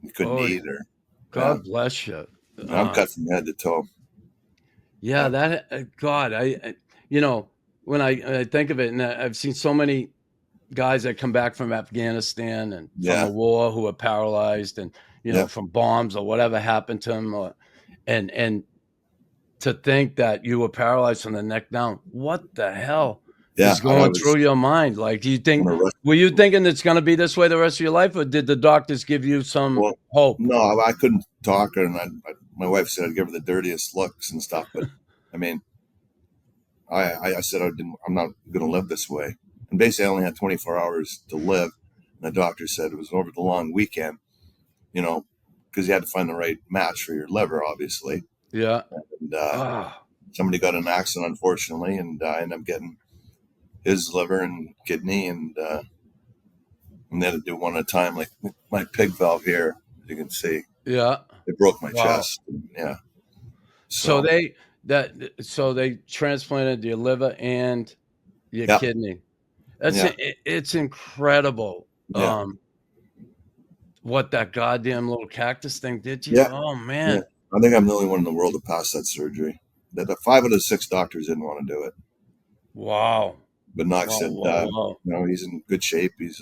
[SPEAKER 4] you couldn't eat or.
[SPEAKER 1] God bless you.
[SPEAKER 4] I'm cut from head to toe.
[SPEAKER 1] Yeah, that God, I when I think of it, and I've seen so many guys that come back from Afghanistan and from the war who are paralyzed, and from bombs or whatever happened to them, and to think that you were paralyzed from the neck down. What the hell
[SPEAKER 4] Yeah,
[SPEAKER 1] is going through your mind? Like, do you think, were you thinking it's going to be this way the rest of your life, or did the doctors give you some hope?
[SPEAKER 4] No, I couldn't talk, and my wife said I'd give her the dirtiest looks and stuff. But I mean, I said I'm not going to live this way. And basically, I only had 24 hours to live. And the doctor said it was over the long weekend, you know, because you had to find the right match for your liver, obviously.
[SPEAKER 1] Yeah.
[SPEAKER 4] And somebody got in an accident, unfortunately, and I ended up getting his liver and kidney, and they had to do one at a time, like my pig valve here, as you can see.
[SPEAKER 1] Yeah.
[SPEAKER 4] It broke my chest. Yeah.
[SPEAKER 1] So they transplanted your liver and your kidney. It's incredible.
[SPEAKER 4] Yeah.
[SPEAKER 1] What that goddamn little cactus thing did to you.
[SPEAKER 4] Yeah.
[SPEAKER 1] Oh man.
[SPEAKER 4] Yeah. I think I'm the only one in the world to pass that surgery. The 5 of the 6 doctors didn't want to do it.
[SPEAKER 1] Wow.
[SPEAKER 4] But Knox said, you know, he's in good shape. If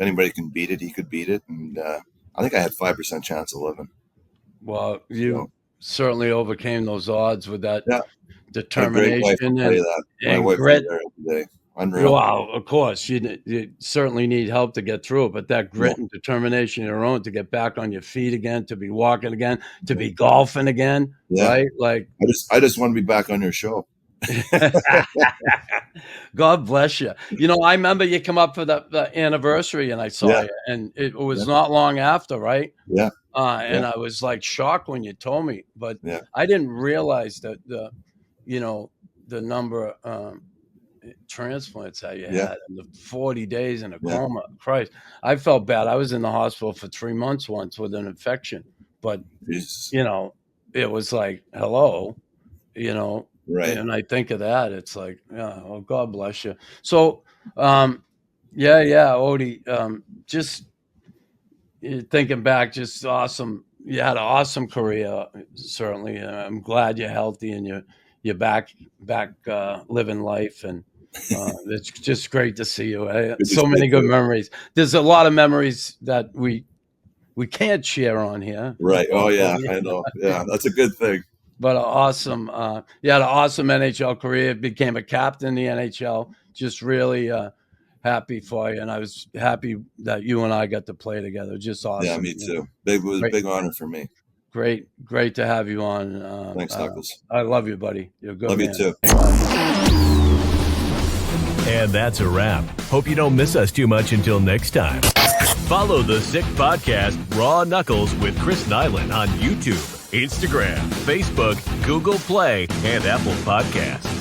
[SPEAKER 4] anybody can beat it, he could beat it. And I think I had 5% chance of living.
[SPEAKER 1] Well, you certainly overcame those odds with that
[SPEAKER 4] and
[SPEAKER 1] determination
[SPEAKER 4] my wife
[SPEAKER 1] grit.
[SPEAKER 4] There every day. Unreal.
[SPEAKER 1] Wow, of course. You certainly need help to get through it, but that grit and determination of your own to get back on your feet again, to be walking again, to be golfing again, right? Like
[SPEAKER 4] I just want to be back on your show.
[SPEAKER 1] God bless you. You know, I remember you come up for the anniversary, and I saw you, and it was not long after, right?
[SPEAKER 4] Yeah.
[SPEAKER 1] And I was like shocked when you told me, but I didn't realize that the number of transplants that you had, and the 40 days in a coma. Christ, I felt bad. I was in the hospital for 3 months once with an infection, but you know, it was like, hello, you know.
[SPEAKER 4] Right.
[SPEAKER 1] And I think of that, it's like, oh, God bless you. So, Odie, just thinking back, just awesome. You had an awesome career, certainly. I'm glad you're healthy and you're back living life, and it's just great to see you. So many good memories. There's a lot of memories that we can't share on here.
[SPEAKER 4] Right. Oh yeah, I know. Yeah, that's a good thing.
[SPEAKER 1] But awesome. You had an awesome NHL career. Became a captain in the NHL. Just really happy for you, and I was happy that you and I got to play together. Just awesome.
[SPEAKER 4] Yeah, me too. It was a big honor for me.
[SPEAKER 1] Great to have you on.
[SPEAKER 4] Thanks, Douglas.
[SPEAKER 1] I love you, buddy. You're a good.
[SPEAKER 4] Love
[SPEAKER 1] man.
[SPEAKER 4] You too.
[SPEAKER 2] And that's a wrap. Hope you don't miss us too much until next time. Follow the Sick Podcast Raw Knuckles with Chris Nilan on YouTube, Instagram, Facebook, Google Play, and Apple Podcasts.